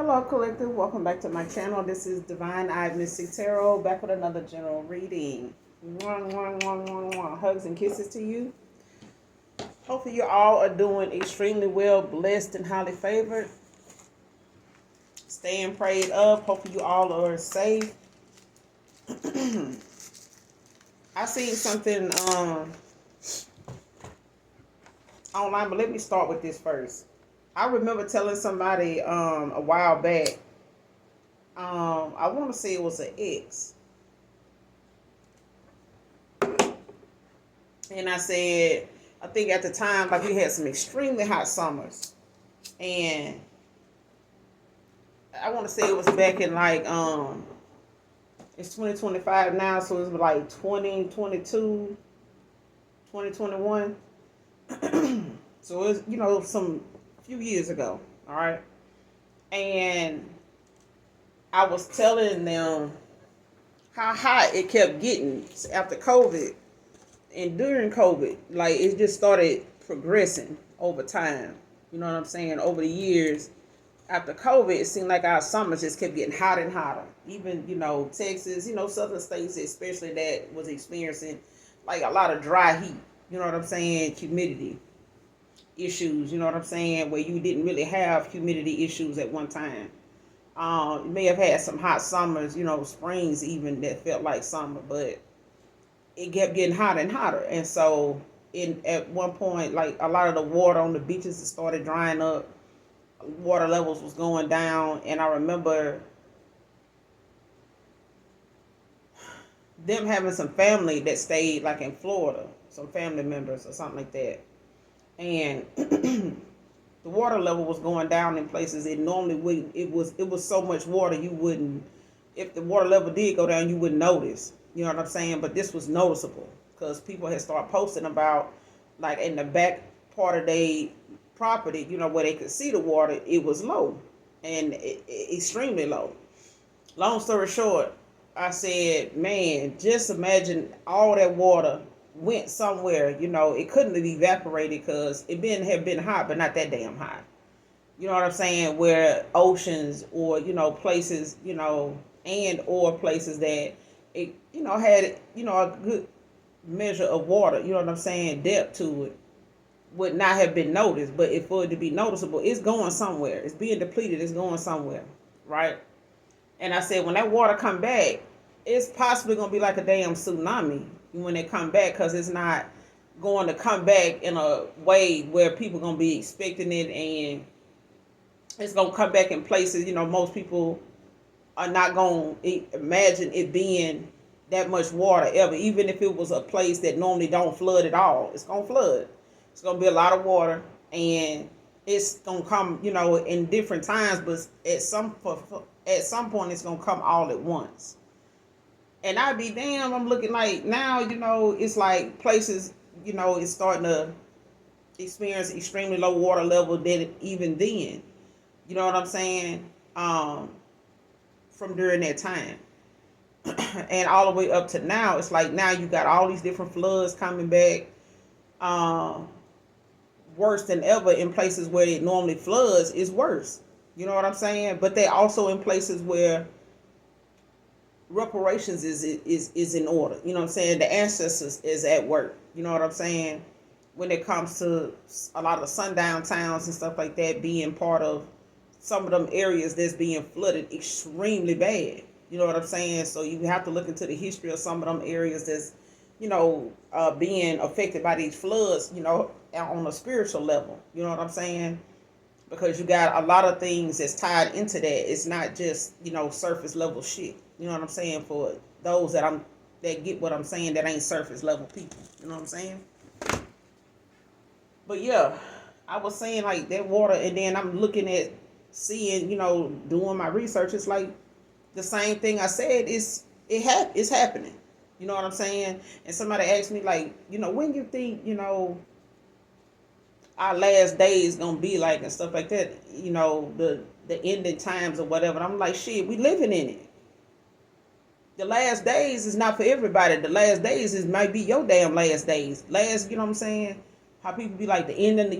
Hello, collective. Welcome back to my channel. This is Divine Eye Mystic Tarot, back with another general reading. Mwah, mwah, mwah, mwah, mwah. Hugs and kisses to you. Hopefully, you all are doing extremely well, blessed, and highly favored. Staying prayed up. Hopefully, you all are safe. I seen something online, but let me start with this first. I remember telling somebody a while back. I want to say it was an ex. And I said, I think at the time, like we had some extremely hot summers. And I want to say it was back in like, it's 2025 now, so it was like 2022, 2021. So it was, some few years ago. All right. And I was telling them how hot it kept getting after COVID. And during COVID, like it just started progressing over time. You know what I'm saying? Over the years after COVID, it seemed like our summers just kept getting hotter and hotter. Even, Texas, southern states especially that was experiencing like a lot of dry heat. You know what I'm saying? Humidity issues, you know what I'm saying? Where you didn't really have humidity issues at one time. You may have had some hot summers, springs even that felt like summer, but it kept getting hotter and hotter. And so at one point, like a lot of the water on the beaches started drying up. Water levels was going down. And I remember them having some family that stayed like in Florida, some family members or something like that. And the water level was going down in places it normally wouldn't. It was so much water you wouldn't, if the water level did go down, you wouldn't notice. You know what I'm saying? But this was noticeable because people had started posting about, like in the back part of their property, where they could see the water, it was low and extremely low. Long story short, I said, man, just imagine all that water went somewhere. It couldn't have evaporated because it had been hot, but not that damn hot. You know what I'm saying? Where oceans or, places, and or places that it, had, a good measure of water, you know what I'm saying, depth to it, would not have been noticed. But if for it to be noticeable, it's going somewhere. It's being depleted. It's going somewhere, right? And I said, when that water come back, it's possibly going to be like a damn tsunami when it come back, because it's not going to come back in a way where people going to be expecting it, and it's going to come back in places, most people are not going to imagine it being that much water ever. Even if it was a place that normally don't flood at all, it's going to flood. It's going to be a lot of water, and it's going to come, in different times, but at some point it's going to come all at once. And I'd be damn, I'm looking like now, it's like places, it's starting to experience extremely low water level than even then. You know what I'm saying? From during that time. And all the way up to now, it's like now you got all these different floods coming back. Worse than ever in places where it normally floods is worse. You know what I'm saying? But they also in places where reparations is in order. You know what I'm saying? The ancestors is at work. You know what I'm saying? When it comes to a lot of the sundown towns and stuff like that being part of some of them areas that's being flooded extremely bad. You know what I'm saying? So you have to look into the history of some of them areas that's, being affected by these floods, on a spiritual level. You know what I'm saying? Because you got a lot of things that's tied into that. It's not just, surface level shit. You know what I'm saying? For those that get what I'm saying, that ain't surface level people. You know what I'm saying? But yeah, I was saying like that water, and then I'm looking at seeing, doing my research. It's like the same thing I said it's happening. You know what I'm saying? And somebody asked me like, when you think, our last day is gonna be like and stuff like that, the ending times or whatever. And I'm like, shit, we living in it. The last days is not for everybody. The last days might be your damn last days. You know what I'm saying? How people be like the ending,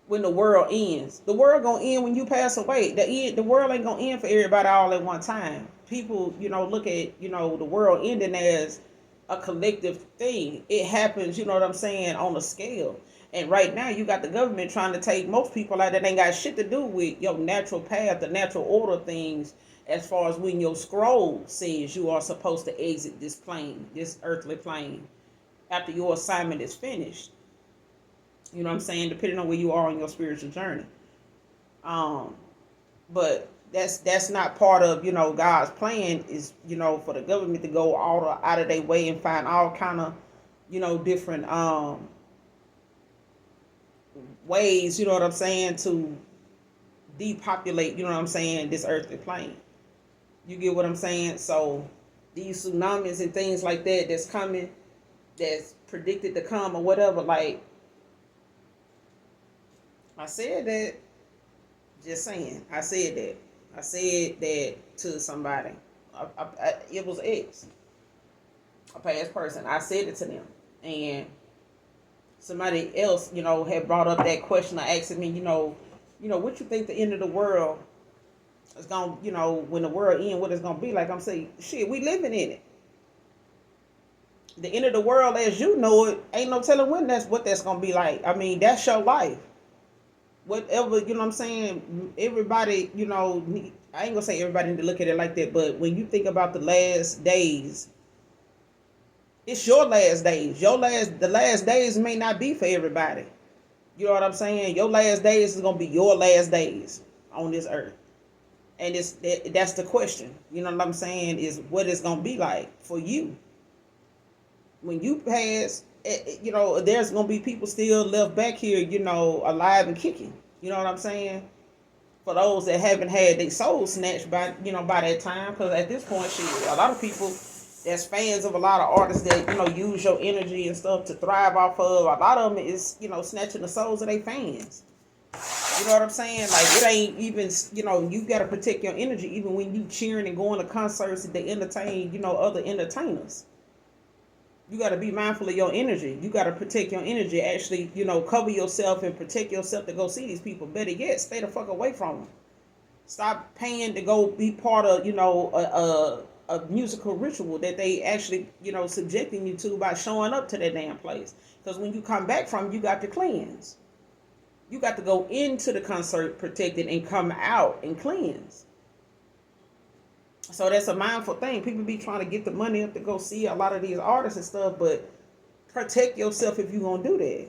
when the world ends. The world gonna end when you pass away. The world ain't gonna end for everybody all at one time. People, look at, the world ending as a collective thing. It happens, you know what I'm saying, on a scale. And right now you got the government trying to take most people out that ain't got shit to do with your natural path, the natural order of things, as far as when your scroll says you are supposed to exit this plane, this earthly plane, after your assignment is finished. You know what I'm saying? Depending on where you are on your spiritual journey. But that's not part of, God's plan is, for the government to go all out of their way and find all kind of, different ways, you know what I'm saying, to depopulate, you know what I'm saying, this earthly plane. You get what I'm saying? So these tsunamis and things like that that's coming, that's predicted to come or whatever, like I said that, just saying, I said that. I said that to somebody. It was ex, a past person. I said it to them. And somebody else, had brought up that question or asking me, what you think the end of the world is going to, when the world ends, what it's going to be like? I'm saying, shit, we living in it. The end of the world as you know it, ain't no telling what that's going to be like. I mean, that's your life. Whatever, you know what I'm saying? Everybody, I ain't gonna say everybody need to look at it like that, but when you think about the last days, it's your last days. The last days may not be for everybody. You know what I'm saying? Your last days is gonna be your last days on this earth. And that's the question. You know what I'm saying? Is what it's gonna be like for you. When you pass, there's gonna be people still left back here, alive and kicking. You know what I'm saying? For those that haven't had their soul snatched by that time, because at this point, shit, a lot of people that's fans of a lot of artists that use your energy and stuff to thrive off of. A lot of them is snatching the souls of their fans. You know what I'm saying? Like, it ain't even, you got to protect your energy even when you cheering and going to concerts and they entertain, other entertainers. You got to be mindful of your energy. You got to protect your energy. Actually, cover yourself and protect yourself to go see these people. Better yet, stay the fuck away from them. Stop paying to go be part of, a musical ritual that they actually, subjecting you to by showing up to that damn place. Because when you come back from, you got to cleanse. You got to go into the concert protected and come out and cleanse. So that's a mindful thing. People be trying to get the money up to go see a lot of these artists and stuff, but protect yourself if you're going to do that.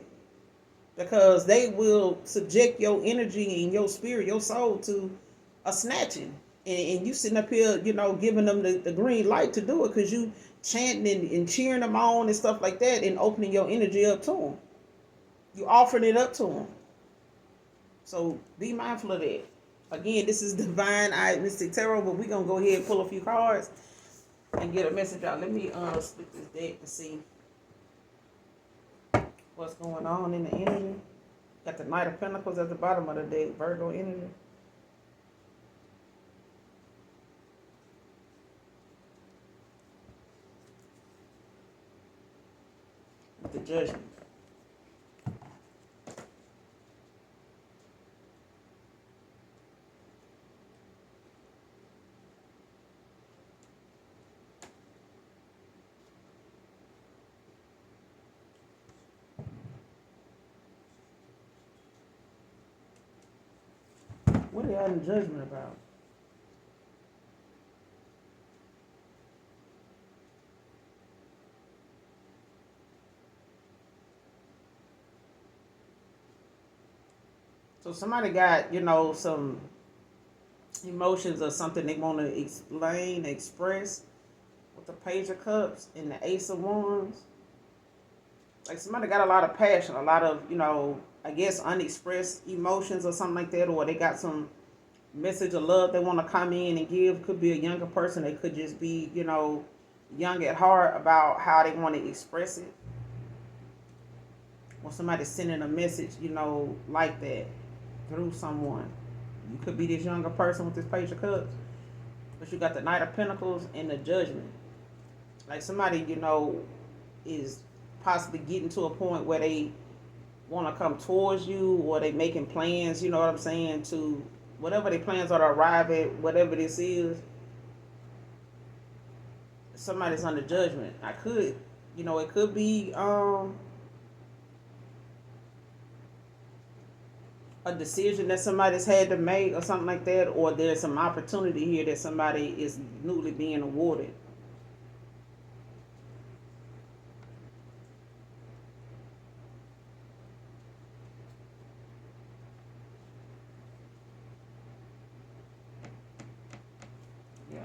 Because they will subject your energy and your spirit, your soul to a snatching. And you sitting up here, giving them the green light to do it because you chanting and cheering them on and stuff like that and opening your energy up to them. You offering it up to them. So be mindful of that. Again, this is Divine Eye Mystic Tarot, but we're going to go ahead and pull a few cards and get a message out. Let me split this deck to see what's going on in the energy. Got the Knight of Pentacles at the bottom of the deck, Virgo energy. With the Judgment. What are y'all in Judgment about? So somebody got, some emotions or something they want to explain, express with the Page of Cups and the Ace of Wands. Like somebody got a lot of passion, a lot of, I guess unexpressed emotions or something like that, or they got some message of love they want to come in and give. Could be a younger person. They could just be, young at heart about how they want to express it. Or somebody sending a message, like that through someone. You could be this younger person with this Page of Cups. But you got the Knight of Pentacles and the Judgment. Like somebody, is possibly getting to a point where they want to come towards you, or they making plans, you know what I'm saying, to whatever their plans are to arrive at whatever this is. Somebody's under judgment. I could, it could be a decision that somebody's had to make or something like that, or there's some opportunity here that somebody is newly being awarded. Yeah.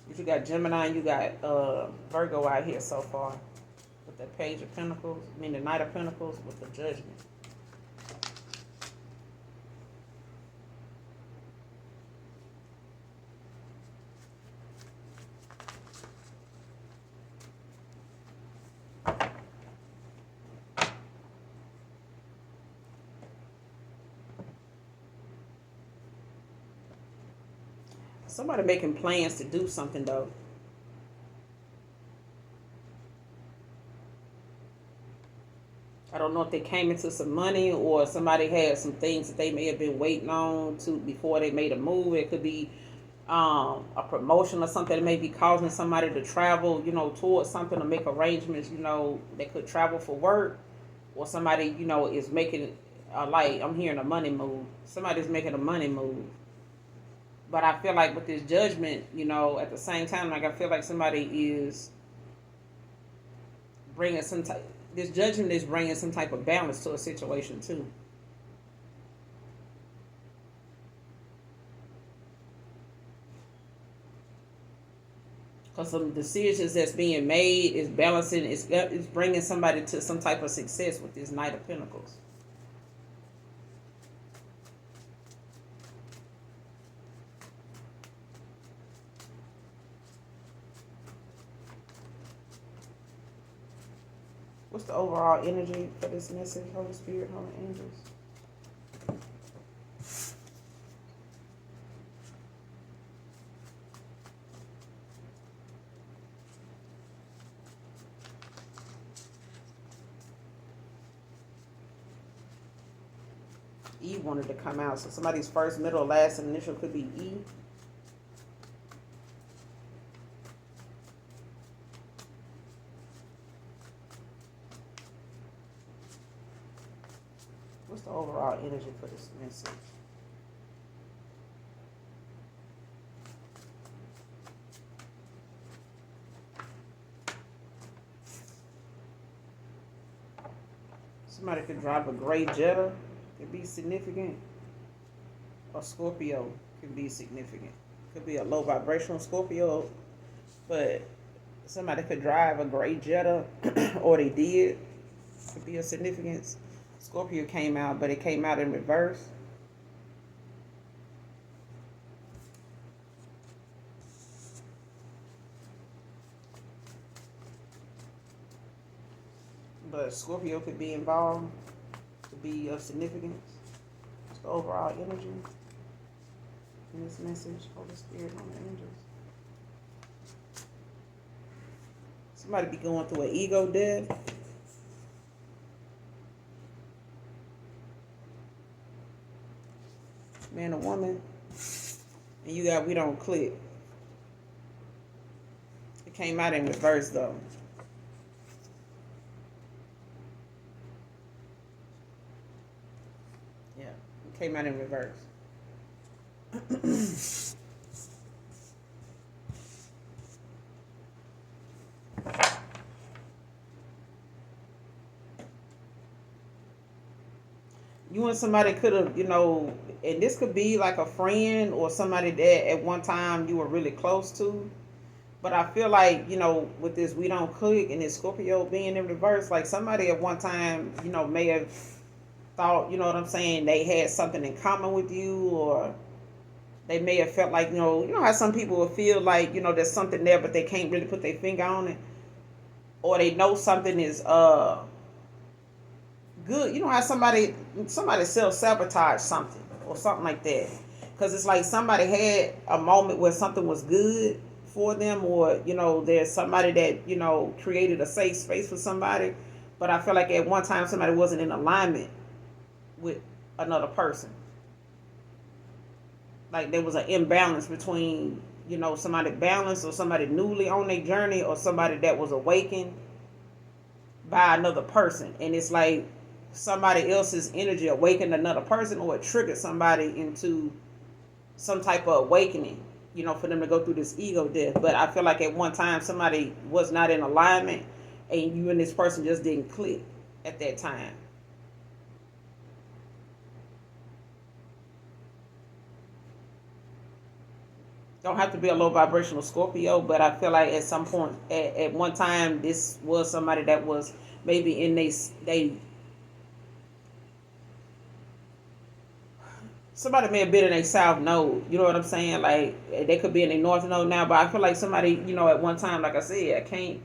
If you got Gemini and you got Virgo out here so far with the Page of Pentacles, I mean the Knight of Pentacles with the Judgment. Somebody making plans to do something though. I don't know if they came into some money or somebody had some things that they may have been waiting on to before they made a move. It could be a promotion or something that may be causing somebody to travel, towards something or make arrangements, they could travel for work, or somebody, is making like I'm hearing a money move. Somebody's making a money move. But I feel like with this judgment, at the same time, like I feel like somebody is bringing some type. This judgment is bringing some type of balance to a situation too. Because some decisions that's being made is balancing, is bringing somebody to some type of success with this Knight of Pentacles. What's the overall energy for this message, Holy Spirit, Holy Angels? E wanted to come out, so somebody's first, middle, last, and initial could be E. What's the overall energy for this message? Somebody could drive a gray Jetta, could be significant. Or Scorpio could be significant. Could be a low vibrational Scorpio, but somebody could drive a gray Jetta, or they did. Could be a significance. Scorpio came out, but it came out in reverse. But Scorpio could be involved, could be of significance. It's the overall energy in this message, Holy Spirit, Holy Angels. Somebody be going through an ego death. Man or woman. And you got we don't click. It came out in reverse though. Yeah, it came out in reverse. You and somebody could have, and this could be like a friend or somebody that at one time you were really close to. But I feel like, with this we don't click and this Scorpio being in reverse, like somebody at one time, may have thought, you know what I'm saying, they had something in common with you, or they may have felt like, how some people will feel like, there's something there, but they can't really put their finger on it. Or they know something is good. You know how somebody self-sabotage something or something like that. Because it's like somebody had a moment where something was good for them, or there's somebody that created a safe space for somebody. But I feel like at one time somebody wasn't in alignment with another person. Like there was an imbalance between somebody balanced, or somebody newly on their journey, or somebody that was awakened by another person. And it's like somebody else's energy awakened another person, or it triggered somebody into some type of awakening, for them to go through this ego death. But I feel like at one time somebody was not in alignment, and you and this person just didn't click at that time. Don't have to be a low vibrational Scorpio, but I feel like at some point, at one time, this was somebody that was maybe in they somebody may have been in a south node. You know what I'm saying? Like they could be in a north node now, but I feel like somebody, at one time, like I said, I can't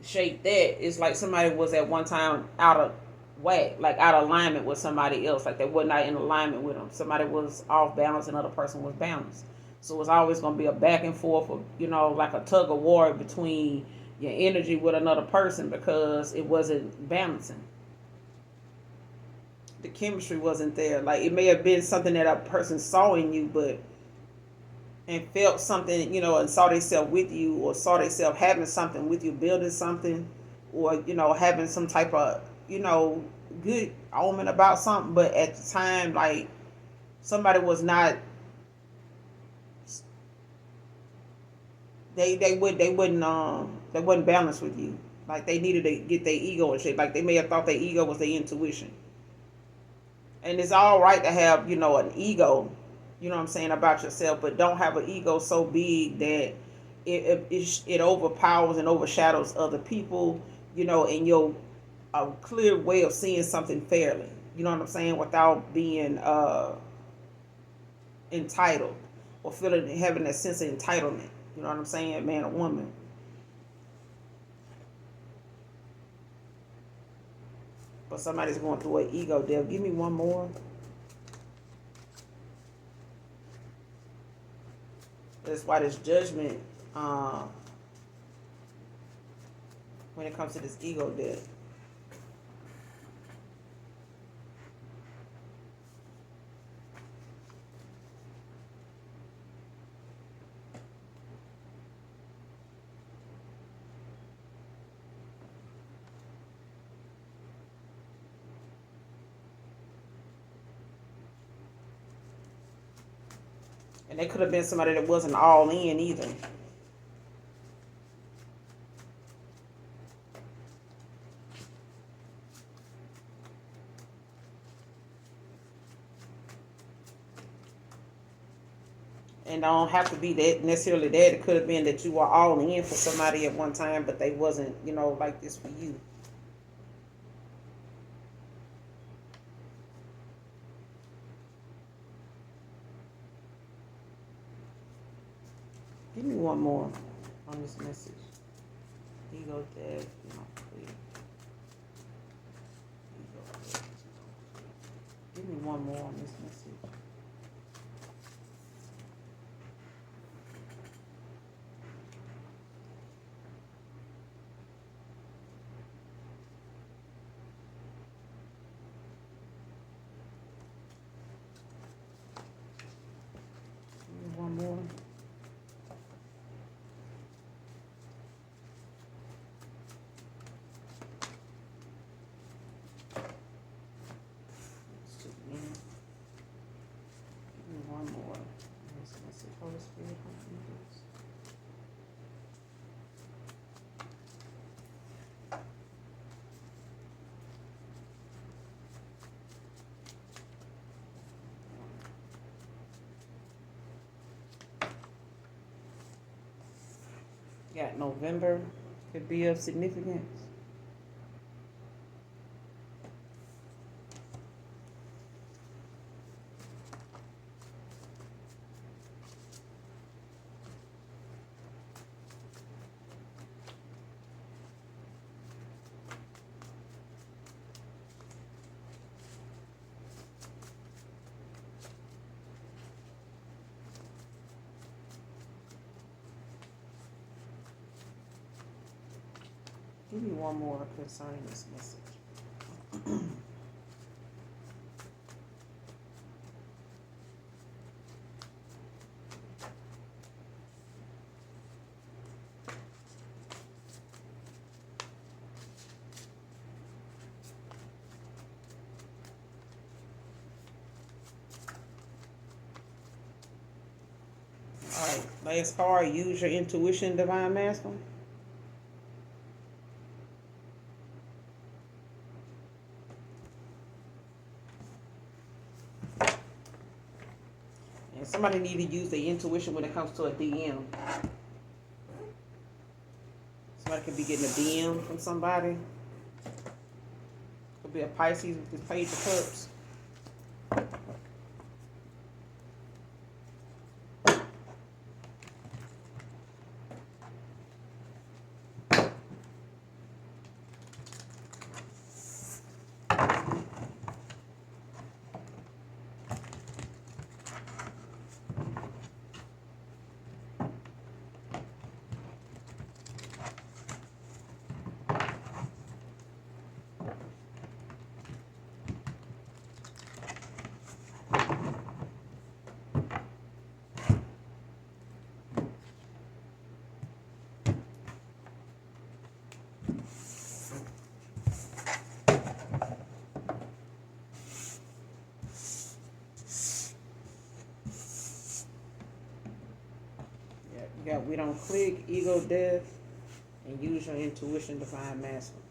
shake that. It's like somebody was at one time out of whack, like out of alignment with somebody else. Like they were not in alignment with them. Somebody was off balance, another person was balanced. So it's always going to be a back and forth, of, like a tug of war between your energy with another person, because it wasn't balancing. The chemistry wasn't there. Like it may have been something that a person saw in you, but and felt something, and saw themselves with you, or saw themselves having something with you, building something, or having some type of good omen about something. But at the time, like somebody was not. They wasn't balanced with you. Like they needed to get their ego in shape. Like they may have thought their ego was their intuition. And it's all right to have an ego, what I'm saying, about yourself, but don't have an ego so big that it overpowers and overshadows other people, and your a clear way of seeing something fairly. You know what I'm saying, without being entitled, or having that sense of entitlement. You know what I'm saying, man or woman. But somebody's going through an ego death. Give me one more. That's why this judgment, when it comes to this ego death. And they could have been somebody that wasn't all in either. And don't have to be that necessarily that. It could have been that you were all in for somebody at one time, but they wasn't, like this for you. Give me one more on this message. Ego death, please. Ego death. Give me one more on this message. Give me one more. Holy Spirit, help me, please. Got November, could be of significance. Give me one more concerning this message. All right, last card. Use your intuition, divine masculine. And somebody need to use their intuition when it comes to a DM. Somebody could be getting a DM from somebody. Could be a Pisces with this Page of Cups. You got we don't click, ego death, and use your intuition, divine masculine.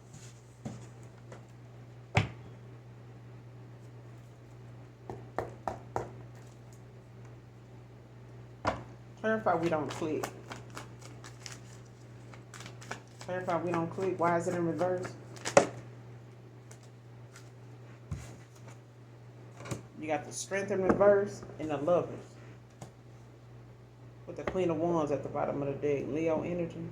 Clarify we don't click. Clarify we don't click. Why is it in reverse? You got the Strength in reverse and the Lovers. With the Queen of Wands at the bottom of the deck. Leo energy.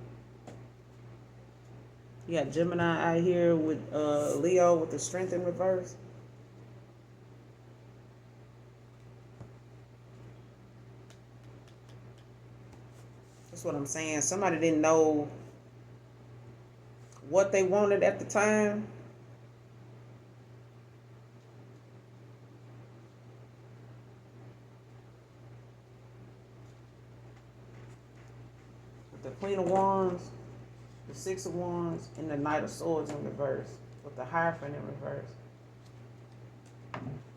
You got Gemini out here with Leo with the Strength in reverse. That's what I'm saying. Somebody didn't know what they wanted at the time. With the Queen of Wands, the Six of Wands, and the Knight of Swords in reverse. With the Hierophant in reverse.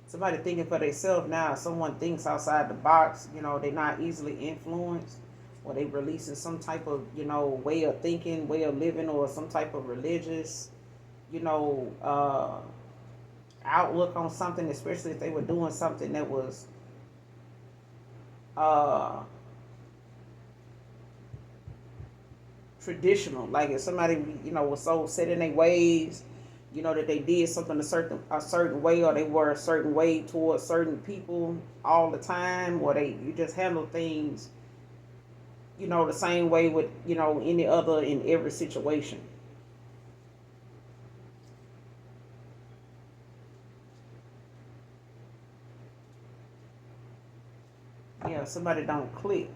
Somebody thinking for themselves now. Someone thinks outside the box. You know, they're not easily influenced. Or they releasing some type of, you know, way of thinking, way of living, or some type of religious, you know, outlook on something, especially if they were doing something that was traditional. Like if somebody, you know, was so set in their ways, you know, that they did something a certain way, or they were a certain way towards certain people all the time, or you just handle things, you know, the same way with, you know, any other in every situation. Yeah, somebody don't click.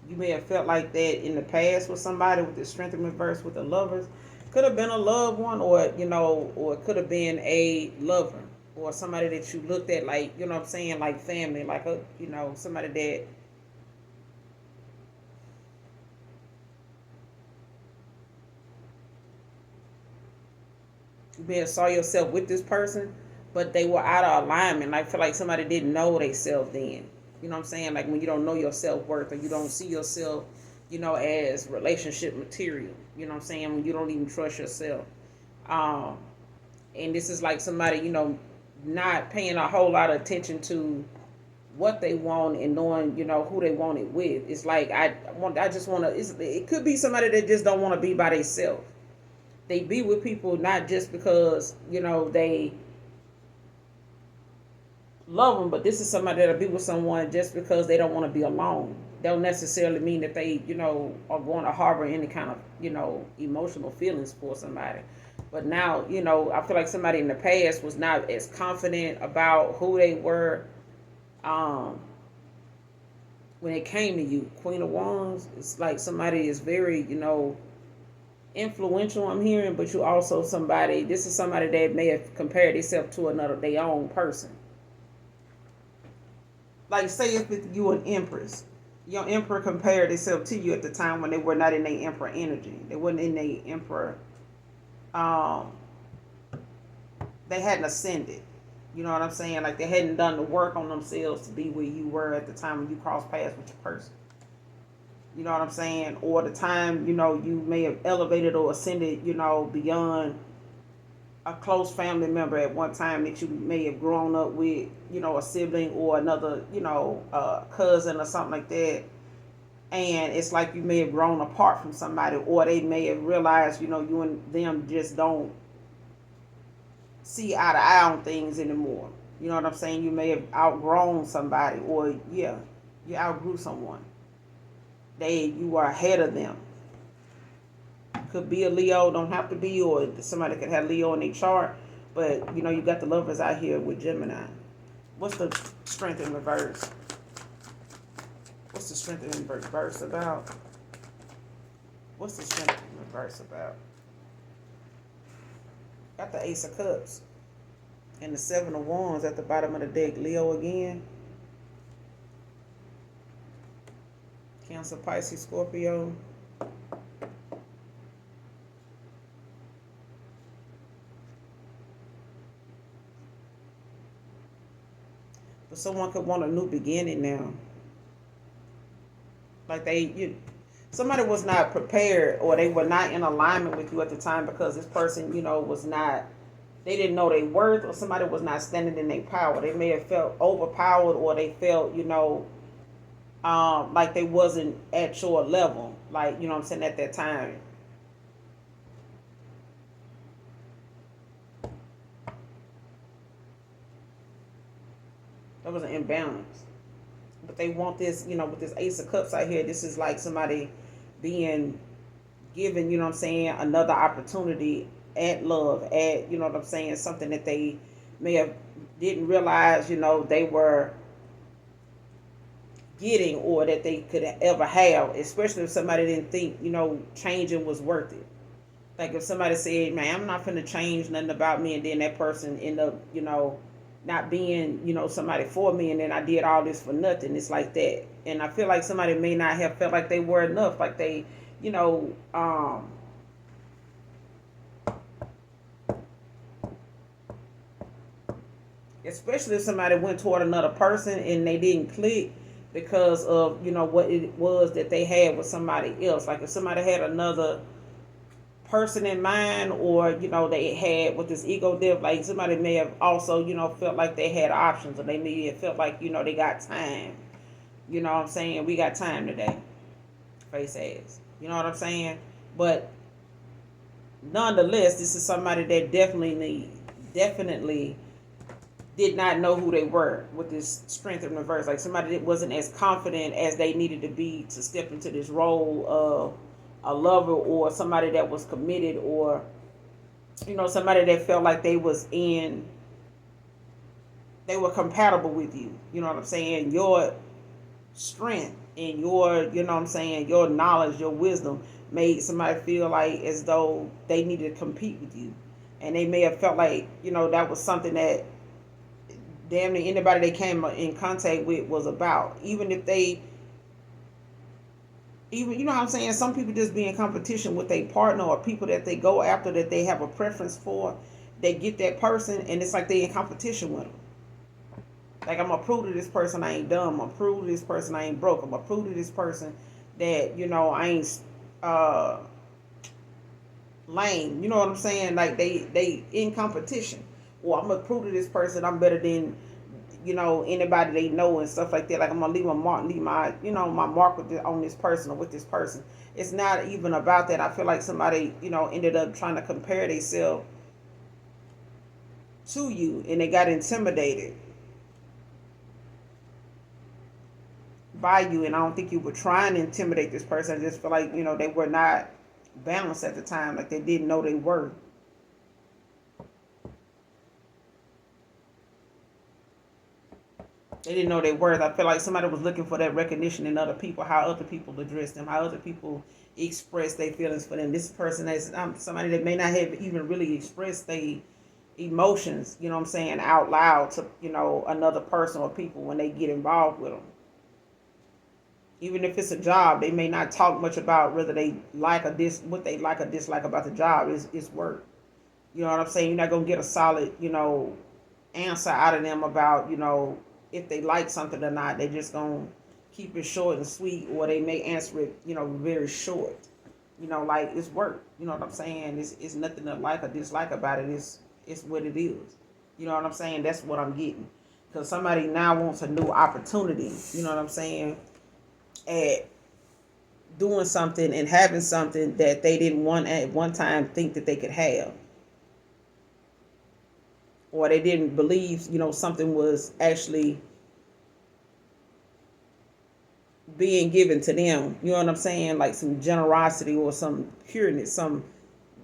You may have felt like that in the past with somebody with the Strength in reverse with the Lovers. Could have been a loved one, or, you know, or it could have been a lover, or somebody that you looked at like, you know what I'm saying, like family, like a, you know, somebody that you may have saw yourself with this person, but they were out of alignment. Like, I feel like somebody didn't know themselves then. You know what I'm saying? Like when you don't know your self worth, or you don't see yourself, you know, as relationship material. You know what I'm saying? When you don't even trust yourself. Um, and this is like somebody, you know, not paying a whole lot of attention to what they want and knowing, you know, who they want it with. It's like I just want to. It could be somebody that just don't want to be by themselves. They be with people not just because, you know, they love them, but this is somebody that'll be with someone just because they don't want to be alone. Don't necessarily mean that they, you know, are going to harbor any kind of, you know, emotional feelings for somebody. But now, you know, I feel like somebody in the past was not as confident about who they were. Um, when it came to you, Queen of Wands, it's like somebody is very, you know, influential, I'm hearing, but you also somebody, this is somebody that may have compared themselves to another, their own person. Like, say if you an empress, your emperor compared themselves to you at the time when they were not in their emperor energy. They weren't in their emperor, um, they hadn't ascended. You know what I'm saying? Like, they hadn't done the work on themselves to be where you were at the time when you crossed paths with your person. You know what I'm saying? Or the time, you may have elevated or ascended, beyond a close family member at one time that you may have grown up with, a sibling or another, cousin or something like that. And it's like you may have grown apart from somebody, or they may have realized, you and them just don't see eye to eye on things anymore. You know what I'm saying? You may have outgrown somebody, or yeah, you outgrew someone. You are ahead of them. Could be a Leo, don't have to be, or somebody could have Leo in their chart. But you got the lovers out here with Gemini. What's the strength in reverse? What's the strength in reverse about? What's the strength in reverse about? Got the Ace of Cups and the Seven of Wands at the bottom of the deck. Leo again. Cancer, Pisces, Scorpio. But someone could want a new beginning now. Like somebody was not prepared, or they were not in alignment with you at the time, because this person, was not, they didn't know their worth, or somebody was not standing in their power. They may have felt overpowered, or they felt, like they wasn't at your level, like, I'm saying, at that time. There was an imbalance. But they want this, with this Ace of Cups out here, this is like somebody being given, another opportunity at love, at, what I'm saying, something that they may have didn't realize, they were getting, or that they could ever have, especially if somebody didn't think, changing was worth it. Like if somebody said, man, I'm not finna change nothing about me, and then that person end up, not being, somebody for me, and then I did all this for nothing. It's like that. And I feel like somebody may not have felt like they were enough, like they, especially if somebody went toward another person and they didn't click because of, what it was that they had with somebody else. Like if somebody had another person in mind, or they had with this ego death, like somebody may have also felt like they had options, or they may have felt like they got time. You know what I'm saying? We got time today. Face ass. You know what I'm saying? But nonetheless, this is somebody that definitely did not know who they were with this strength in reverse. Like somebody that wasn't as confident as they needed to be to step into this role of a lover, or somebody that was committed, or somebody that felt like they were compatible with you. You know what I'm saying? Your strength and your, your knowledge, your wisdom made somebody feel like as though they needed to compete with you. And they may have felt like, that was something that damn near anybody they came in contact with was about. Even if they, you know what I'm saying? Some people just be in competition with a partner, or people that they go after, that they have a preference for. They get that person, and it's like they in competition with them. Like, I'm going to prove to this person I ain't dumb. I'm going to prove to this person I ain't broke. I'm going to prove to this person that, I ain't lame. You know what I'm saying? Like, they in competition. Or I'm going to prove to this person I'm better than, anybody they know and stuff like that. Like, I'm going to leave my mark on this person, or with this person. It's not even about that. I feel like somebody, ended up trying to compare themselves to you, and they got intimidated by you. And I don't think you were trying to intimidate this person. I just feel like, they were not balanced at the time. Like, they didn't know they were. They didn't know their worth. I feel like somebody was looking for that recognition in other people, how other people address them, how other people express their feelings for them. This person is somebody that may not have even really expressed their emotions, you know what I'm saying, out loud to, another person or people when they get involved with them. Even if it's a job, they may not talk much about whether they like what they like or dislike about the job is work. You know what I'm saying? You're not gonna get a solid, answer out of them about, if they like something or not. They just gonna keep it short and sweet, or they may answer it, very short. Like it's work. You know what I'm saying? It's nothing to like or dislike about it. It's what it is. You know what I'm saying? That's what I'm getting. Because somebody now wants a new opportunity. You know what I'm saying? At doing something and having something that they didn't want at one time think that they could have, or they didn't believe, something was actually being given to them. You know what I'm saying? Like some generosity or some pureness, some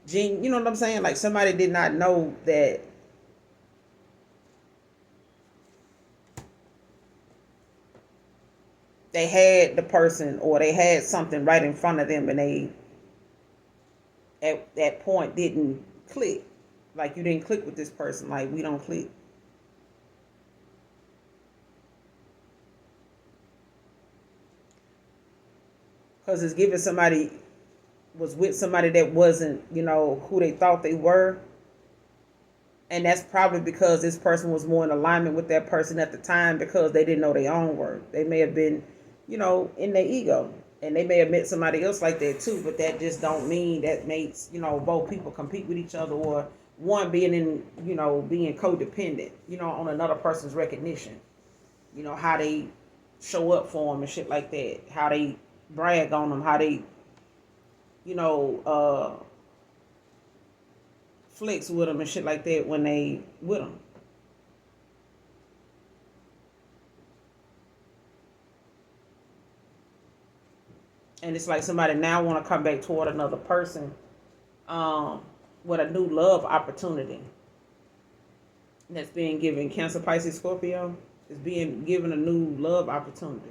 you know what I'm saying? Like somebody did not know that they had the person or they had something right in front of them, and they at that point didn't click. Like you didn't click with this person. Like we don't click. Because it's giving somebody was with somebody that wasn't, who they thought they were. And that's probably because this person was more in alignment with that person at the time because they didn't know their own worth. They may have been, in their ego. And they may have met somebody else like that too, but that just don't mean that makes, both people compete with each other, or one being being codependent, on another person's recognition. How they show up for them and shit like that. How they brag on them, how they, you know, uh, flex with them and shit like that when they with them. And it's like somebody now want to come back toward another person, um, with a new love opportunity that's being given. Cancer, Pisces, Scorpio is being given a new love opportunity.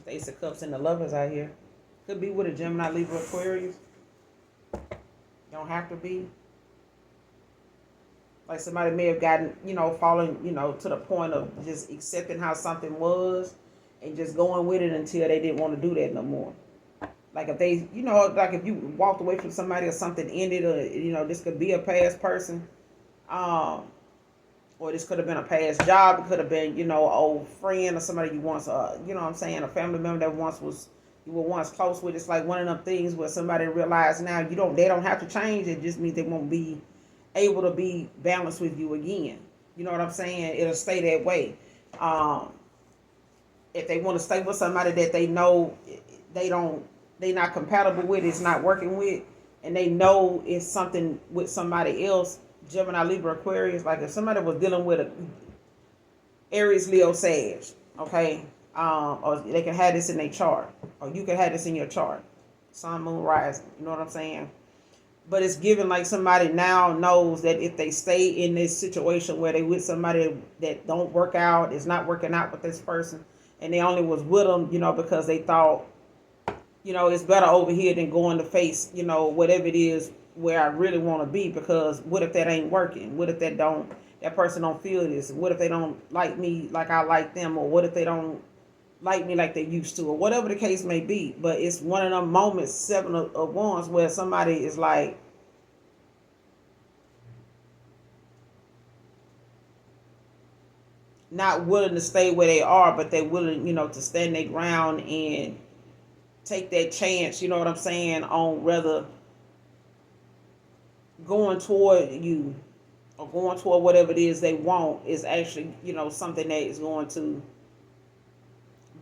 The Ace of Cups and the Lovers out here. Could be with a Gemini, Libra, Aquarius. Don't have to be. Like somebody may have gotten, fallen, to the point of just accepting how something was and just going with it until they didn't want to do that no more. Like if they, like if you walked away from somebody or something ended, or, this could be a past person, um, or this could have been a past job. It could have been, an old friend or somebody you once, what I'm saying, a family member that you were once close with. It's like one of them things where somebody realized now they don't have to change. It just means they won't be able to be balanced with you again. You know what I'm saying? It'll stay that way. Um, if they want to stay with somebody that they know they not compatible with, it's not working with, and they know it's something with somebody else, Gemini, Libra, Aquarius, like if somebody was dealing with a Aries, Leo, Sag, okay, or they can have this in their chart, or you can have this in your chart, Sun, Moon, Rising. You know what I'm saying? But it's given like somebody now knows that if they stay in this situation where they with somebody that don't work out, is not working out with this person, and they only was with them, because they thought, it's better over here than going to face, whatever it is where I really want to be. Because what if that ain't working? What if that person don't feel this? What if they don't like me like I like them? Or what if they don't like me like they used to? Or whatever the case may be. But it's one of them moments, seven of wands, where somebody is like, not willing to stay where they are, but they're willing, to stand their ground and take that chance, you know what I'm saying, on whether going toward you or going toward whatever it is they want is actually, something that is going to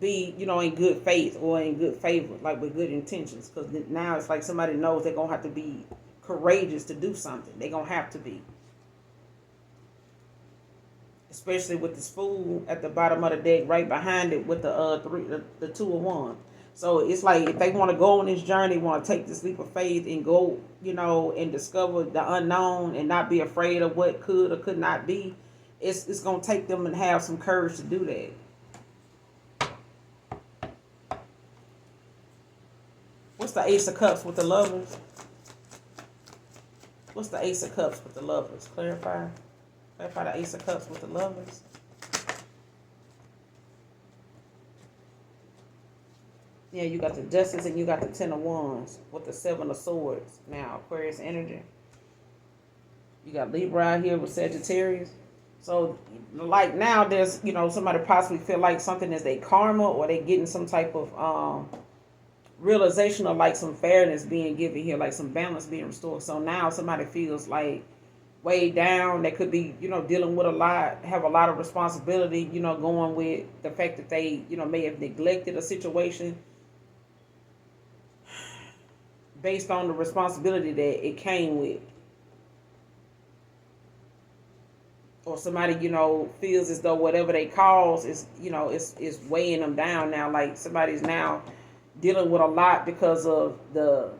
be, in good faith or in good favor, like with good intentions. Because now it's like somebody knows they're going to have to be courageous to do something. They're going to have to be. Especially with this fool at the bottom of the deck, right behind it with the two of wands. So it's like if they want to go on this journey, want to take this leap of faith and go, and discover the unknown and not be afraid of what could or could not be, it's gonna take them and have some courage to do that. What's the Ace of Cups with the Lovers? What's the Ace of Cups with the Lovers? Clarify the Ace of Cups with the Lovers. Yeah, you got the Justice and you got the Ten of Wands with the Seven of Swords. Now, Aquarius energy. You got Libra out here with Sagittarius. So, like now, there's, somebody possibly feel like something is their karma, or they getting some type of realization of like some fairness being given here, like some balance being restored. So now somebody feels like way down. They could be, dealing with a lot, have a lot of responsibility, going with the fact that they, may have neglected a situation based on the responsibility that it came with. Or somebody, feels as though whatever they cause is, is weighing them down now. Like somebody's now dealing with a lot because of the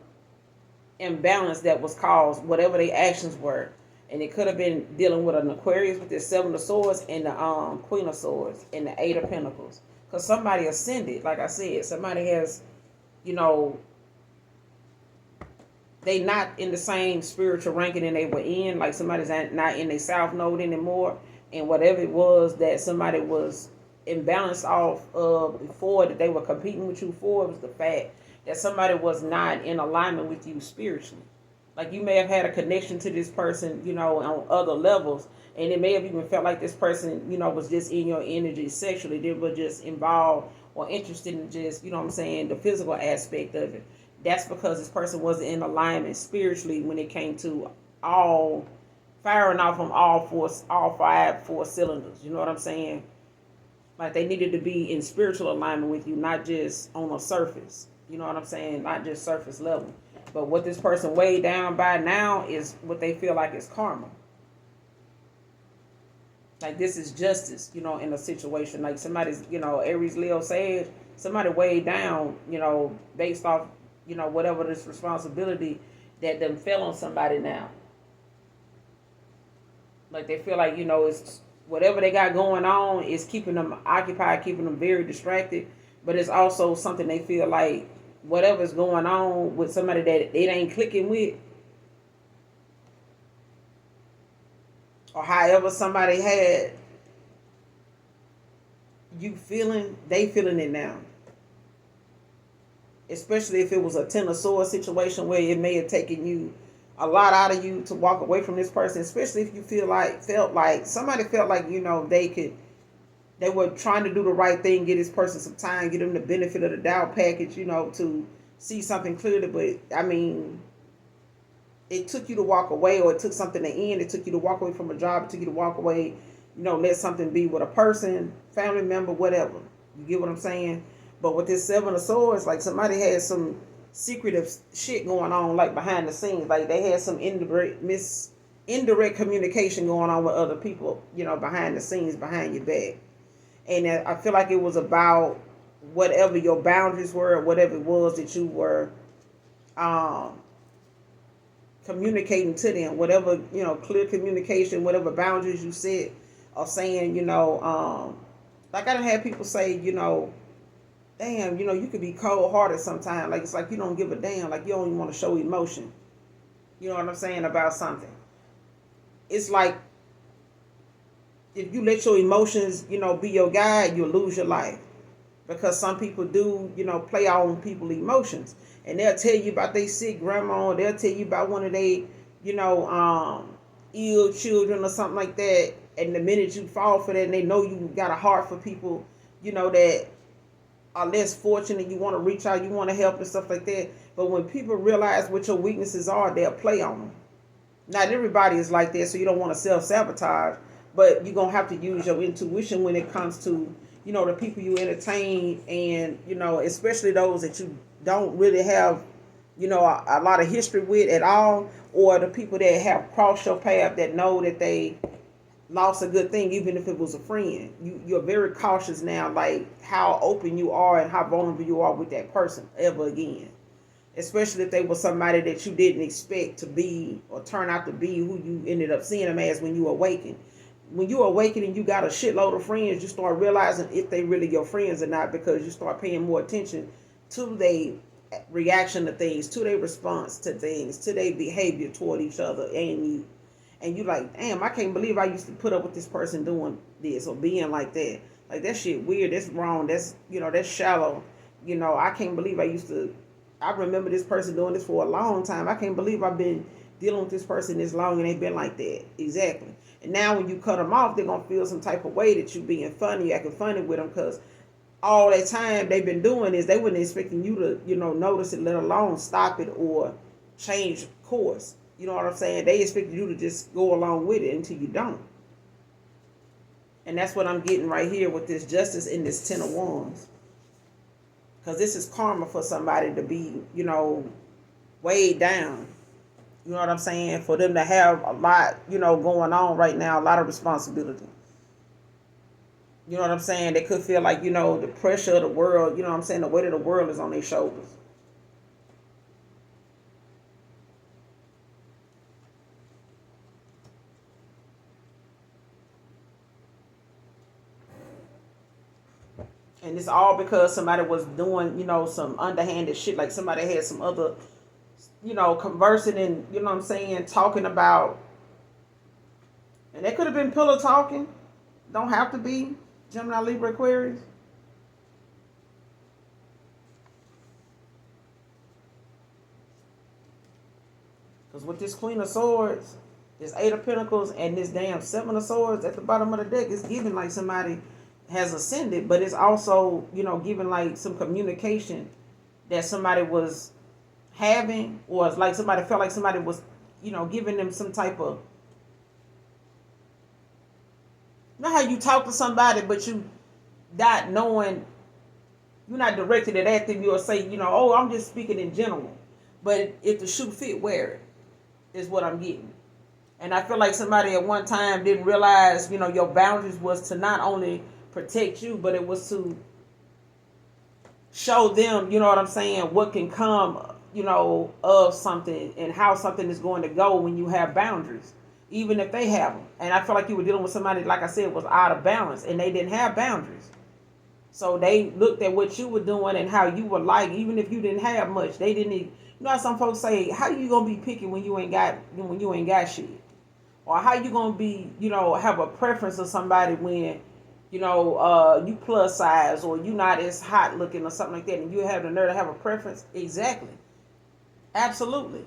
imbalance that was caused, whatever their actions were. And it could have been dealing with an Aquarius with the Seven of Swords and the Queen of Swords and the Eight of Pentacles. Because somebody ascended, like I said, somebody has, they not in the same spiritual ranking that they were in. Like somebody's not in their south node anymore. And whatever it was that somebody was imbalanced off of before, that they were competing with you for, it was the fact that somebody was not in alignment with you spiritually. Like you may have had a connection to this person, on other levels. And it may have even felt like this person, was just in your energy sexually. They were just involved or interested in just, the physical aspect of it. That's because this person wasn't in alignment spiritually when it came to all firing off from all four cylinders. You know what I'm saying? Like they needed to be in spiritual alignment with you, not just on a surface. You know what I'm saying? Not just surface level. But what this person weighed down by now is what they feel like is karma. Like this is justice, in a situation. Like somebody's, Aries, Leo, Sage, somebody weighed down, based off, whatever this responsibility that them fell on somebody now. Like they feel like, it's whatever they got going on is keeping them occupied, keeping them very distracted. But it's also something they feel like whatever's going on with somebody that it ain't clicking with, or however somebody had you feeling, they feeling it now. Especially if it was a Ten of Swords situation where it may have taken you a lot out of you to walk away from this person. Especially if you felt like somebody felt like, they were trying to do the right thing, get this person some time, get them the benefit of the doubt package, to see something clearly. But I mean, it took you to walk away, or it took something to end. It took you to walk away from a job. It took you to walk away, let something be with a person, family member, whatever. You get what I'm saying? But with this Seven of Swords, like somebody had some secretive shit going on, like behind the scenes. Like they had some indirect communication going on with other people, behind the scenes, behind your back. And I feel like it was about whatever your boundaries were, whatever it was that you were communicating to them, whatever, clear communication, whatever boundaries you set, or saying, like I done had people say, damn, you could be cold-hearted sometimes. Like, it's like you don't give a damn. Like, you don't even want to show emotion. You know what I'm saying about something. It's like, if you let your emotions, be your guide, you'll lose your life. Because some people do, play on people's emotions. And they'll tell you about their sick grandma. They'll tell you about one of their, ill children or something like that. And the minute you fall for that, and they know you got a heart for people, that are less fortunate, you want to reach out, you want to help and stuff like that. But when people realize what your weaknesses are, they'll play on them. Not everybody is like that, so you don't want to self-sabotage. But you're going to have to use your intuition when it comes to, the people you entertain, and, especially those that you don't really have, a lot of history with at all, or the people that have crossed your path that know that they lost a good thing, even if it was a friend. You're very cautious now, like how open you are and how vulnerable you are with that person ever again. Especially if they were somebody that you didn't expect to be or turn out to be who you ended up seeing them as when you awaken. When you awaken and you got a shitload of friends, you start realizing if they really your friends or not, because you start paying more attention to their reaction to things, to their response to things, to their behavior toward each other and you. And you like, damn, I can't believe I used to put up with this person doing this or being like that. Like, that shit weird. That's wrong. That's, that's shallow. I can't believe I remember this person doing this for a long time. I can't believe I've been dealing with this person this long and they've been like that. Exactly. And now when you cut them off, they're going to feel some type of way that you being funny, acting funny with them, because all that time they've been doing is they weren't expecting you to, notice it, let alone stop it or change course. You know what I'm saying? They expect you to just go along with it until you don't. And that's what I'm getting right here with this justice in this Ten of Wands. Because this is karma for somebody to be, weighed down. You know what I'm saying? For them to have a lot, going on right now, a lot of responsibility. You know what I'm saying? They could feel like, the pressure of the world, the weight of the world is on their shoulders. And it's all because somebody was doing, some underhanded shit. Like somebody had some other, conversing and, talking about. And they could have been pillow talking. Don't have to be Gemini, Libra, Aquarius. Because with this Queen of Swords, this Eight of Pentacles, and this damn Seven of Swords at the bottom of the deck, it's giving like somebody has ascended, but it's also, giving like some communication that somebody was having, or it's like somebody felt like somebody was, giving them some type of, how you talk to somebody, but you not knowing, you're not directed at them, you'll say, oh, I'm just speaking in general. But if the shoe fit, wear it, is what I'm getting. And I feel like somebody at one time didn't realize, your boundaries was to not only protect you, but it was to show them, what I'm saying, what can come, of something and how something is going to go when you have boundaries, even if they have them. And I feel like you were dealing with somebody, like I said, was out of balance and they didn't have boundaries. So they looked at what you were doing and how you were like, even if you didn't have much, they didn't. How some folks say, how you gonna be picky when you ain't got shit? Or how you gonna be, have a preference of somebody when, you plus size or you not as hot looking or something like that, and you have the nerve to have a preference? Exactly. Absolutely.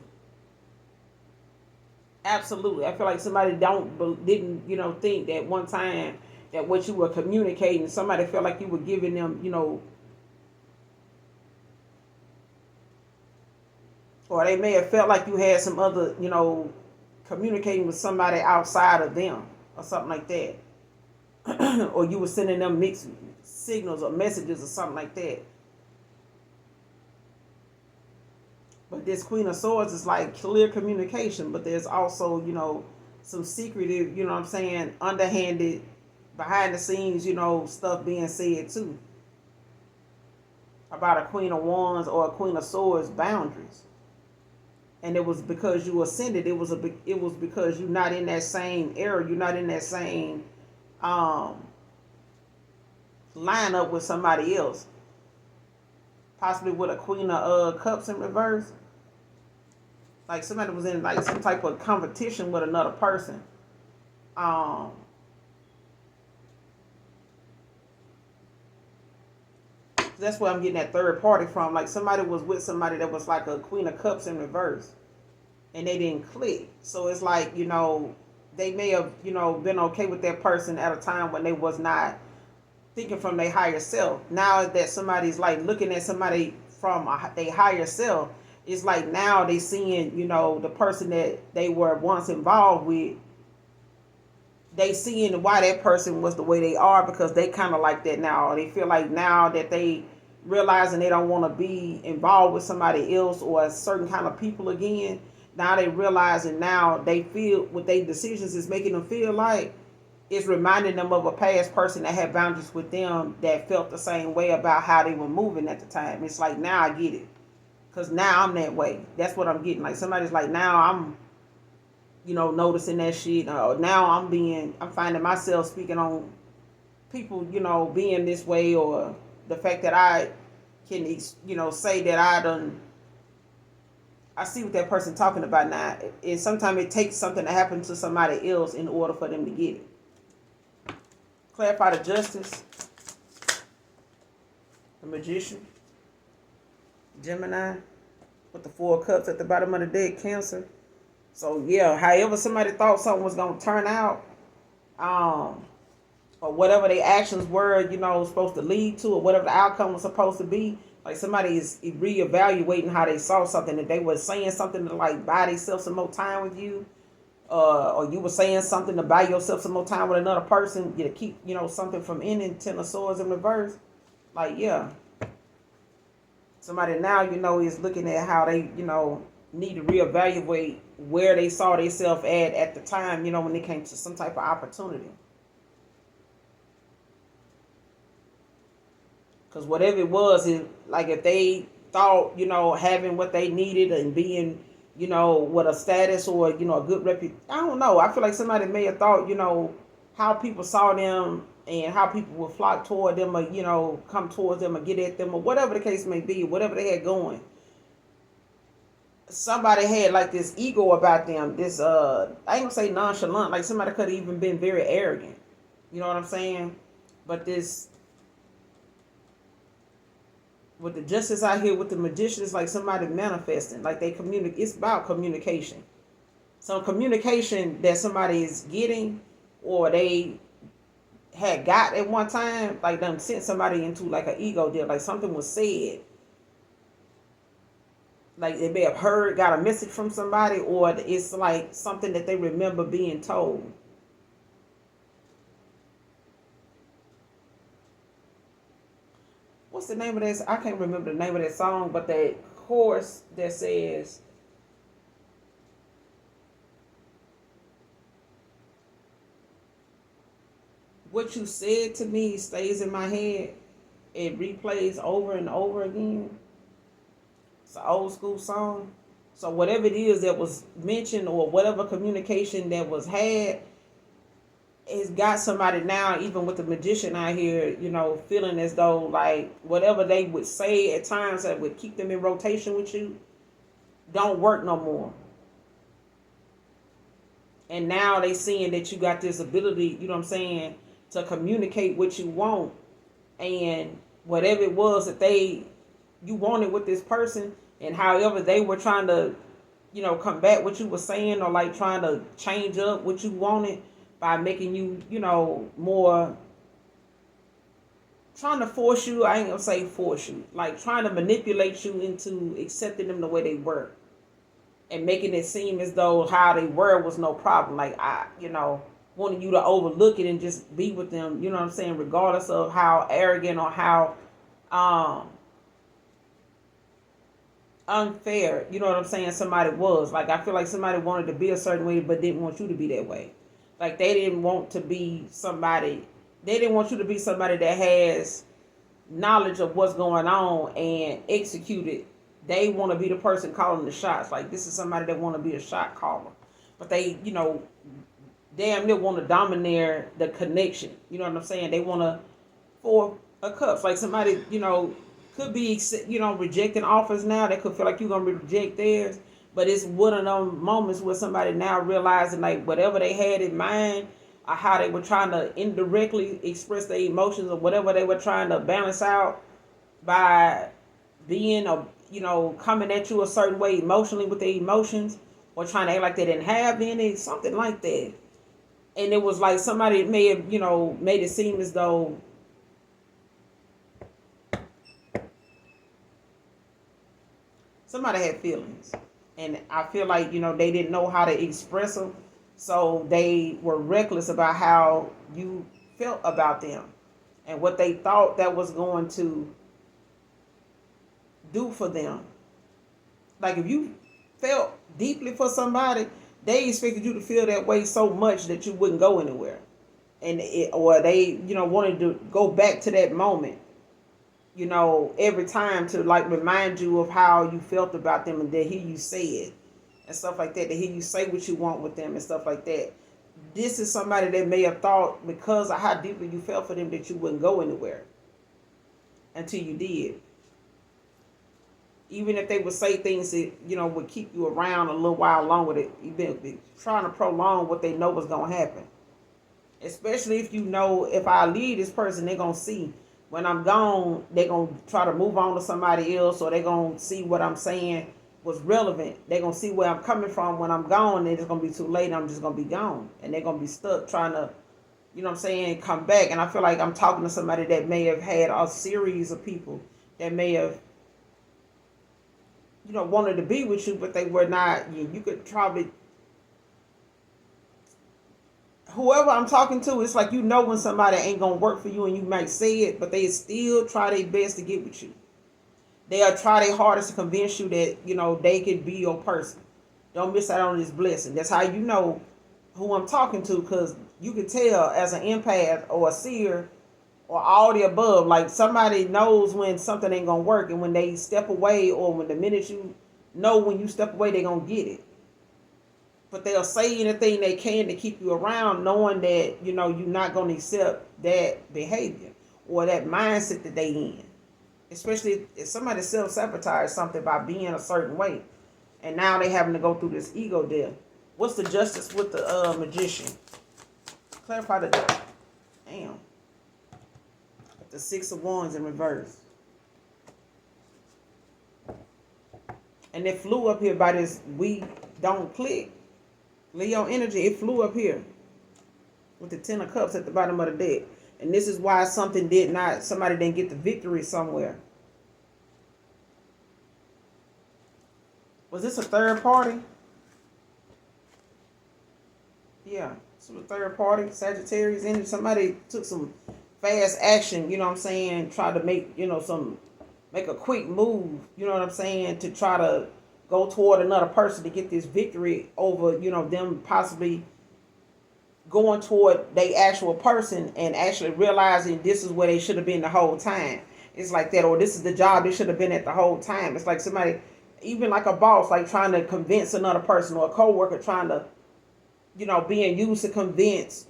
Absolutely. I feel like somebody didn't, think that one time that what you were communicating, somebody felt like you were giving them, or they may have felt like you had some other, communicating with somebody outside of them or something like that. Or you were sending them mixed signals or messages or something like that. But this Queen of Swords is like clear communication, but there's also, some secretive, underhanded, behind the scenes, stuff being said too. About a Queen of Wands or a Queen of Swords boundaries. And it was because you ascended. It was because you're not in that same era. You're not in that same line up with somebody else. Possibly with a Queen of Cups in reverse. Like somebody was in like some type of competition with another person. That's where I'm getting that third party from. Like somebody was with somebody that was like a Queen of Cups in reverse. And they didn't click. So it's like, they may have, been okay with that person at a time when they was not thinking from their higher self. Now that somebody's like looking at somebody from their higher self, it's like now they seeing, the person that they were once involved with, they seeing why that person was the way they are, because they kind of like that now. They feel like now that they realizing they don't want to be involved with somebody else or a certain kind of people again. Now they realizing now they feel what their decisions is making them feel like it's reminding them of a past person that had boundaries with them that felt the same way about how they were moving at the time. It's like, now I get it. Because now I'm that way. That's what I'm getting. Like, somebody's like, now I'm, noticing that shit. Now I'm finding myself speaking on people, being this way, or the fact that I can, say that I see what that person talking about now. And sometimes it takes something to happen to somebody else in order for them to get it. Clarify the justice. The magician. Gemini. With the 4 cups at the bottom of the deck. Cancer. So yeah, however somebody thought something was going to turn out, or whatever their actions were, supposed to lead to, or whatever the outcome was supposed to be. Like, somebody is reevaluating how they saw something. If they were saying something to, like, buy themselves some more time with you, or you were saying something to buy yourself some more time with another person, to keep, something from ending. 10 of Swords in reverse. Like, yeah. Somebody now, is looking at how they, need to reevaluate where they saw themselves at the time, when it came to some type of opportunity. Because whatever it was, like, if they thought, having what they needed and being, with a status or, a good reputation. I don't know. I feel like somebody may have thought, how people saw them and how people would flock toward them, or, come towards them or get at them, or whatever the case may be, whatever they had going. Somebody had, like, this ego about them. This, I ain't gonna say nonchalant. Like, somebody could have even been very arrogant. You know what I'm saying? But this, with the justice out here with the magician, it's like somebody manifesting. Like, they communicate. It's about communication. So communication that somebody is getting, or they had got at one time, like, them sent somebody into, like, an ego deal. Like, something was said. Like, they may have heard, got a message from somebody, or it's like something that they remember being told. What's the name of this? I can't remember the name of that song, but that chorus that says, what you said to me stays in my head. It replays over and over again. It's an old school song. So whatever it is that was mentioned, or whatever communication that was had, it's got somebody now, even with the magician out here, feeling as though, like, whatever they would say at times that would keep them in rotation with you don't work no more. And now they seeing that you got this ability, to communicate what you want. And whatever it was that you wanted with this person, and however they were trying to, combat what you were saying, or, like, trying to change up what you wanted by making you, more, trying to force you. I ain't gonna say force you, like, trying to manipulate you into accepting them the way they were, and making it seem as though how they were was no problem. Like, wanting you to overlook it and just be with them, regardless of how arrogant or how unfair, somebody was. Like, I feel like somebody wanted to be a certain way but didn't want you to be that way. Like, they didn't want you to be somebody that has knowledge of what's going on and execute it. They want to be the person calling the shots. Like, this is somebody that want to be a shot caller. But they, damn near want to domineer the connection. You know what I'm saying? They want to, for a cups. Like, somebody, could be, rejecting offers now. They could feel like you're going to reject theirs. But it's one of those moments where somebody now realizing, like, whatever they had in mind, or how they were trying to indirectly express their emotions, or whatever they were trying to balance out by being, or, coming at you a certain way emotionally with their emotions, or trying to act like they didn't have any, something like that. And it was like somebody may have, made it seem as though somebody had feelings. And I feel like, they didn't know how to express them. So they were reckless about how you felt about them and what they thought that was going to do for them. Like, if you felt deeply for somebody, they expected you to feel that way so much that you wouldn't go anywhere. or they, wanted to go back to that moment, every time to like remind you of how you felt about them, and they hear you say it and stuff like that. They hear you say what you want with them and stuff like that. This is somebody that may have thought, because of how deeply you felt for them, that you wouldn't go anywhere until you did. Even if they would say things that, would keep you around a little while longer, that you've been trying to prolong what they know was going to happen. Especially if I leave this person, they're going to see when I'm gone, they're going to try to move on to somebody else, or they're going to see what I'm saying was relevant. They're going to see where I'm coming from when I'm gone, and it's going to be too late. I'm just going to be gone. And they're going to be stuck trying to, come back. And I feel like I'm talking to somebody that may have had a series of people that may have, wanted to be with you, but they were not. You could probably, whoever I'm talking to, it's like, when somebody ain't gonna work for you, and you might say it, but they still try their best to get with you. They'll try their hardest to convince you that, they could be your person. Don't miss out on this blessing. That's how you know who I'm talking to, because you can tell as an empath or a seer or all the above. Like, somebody knows when something ain't gonna work, and when they step away, or when the minute when you step away, they gonna get it. But they'll say anything they can to keep you around, knowing that, you're not going to accept that behavior or that mindset that they in. Especially if somebody self-sabotage something by being a certain way, and now they having to go through this ego deal. What's the justice with the magician? Clarify the... Damn. The 6 of Wands in reverse. And it flew up here by this we don't click. Leo energy, it flew up here with the 10 of Cups at the bottom of the deck. And this is why somebody didn't get the victory somewhere. Was this a third party? Yeah, this was a third party, Sagittarius energy. Somebody took some fast action, tried to make, make a quick move, to try to go toward another person to get this victory over, them possibly going toward their actual person, and actually realizing this is where they should have been the whole time. It's like that. Or this is the job they should have been at the whole time. It's like somebody, even like a boss, like trying to convince another person, or a co-worker trying to, being used to convince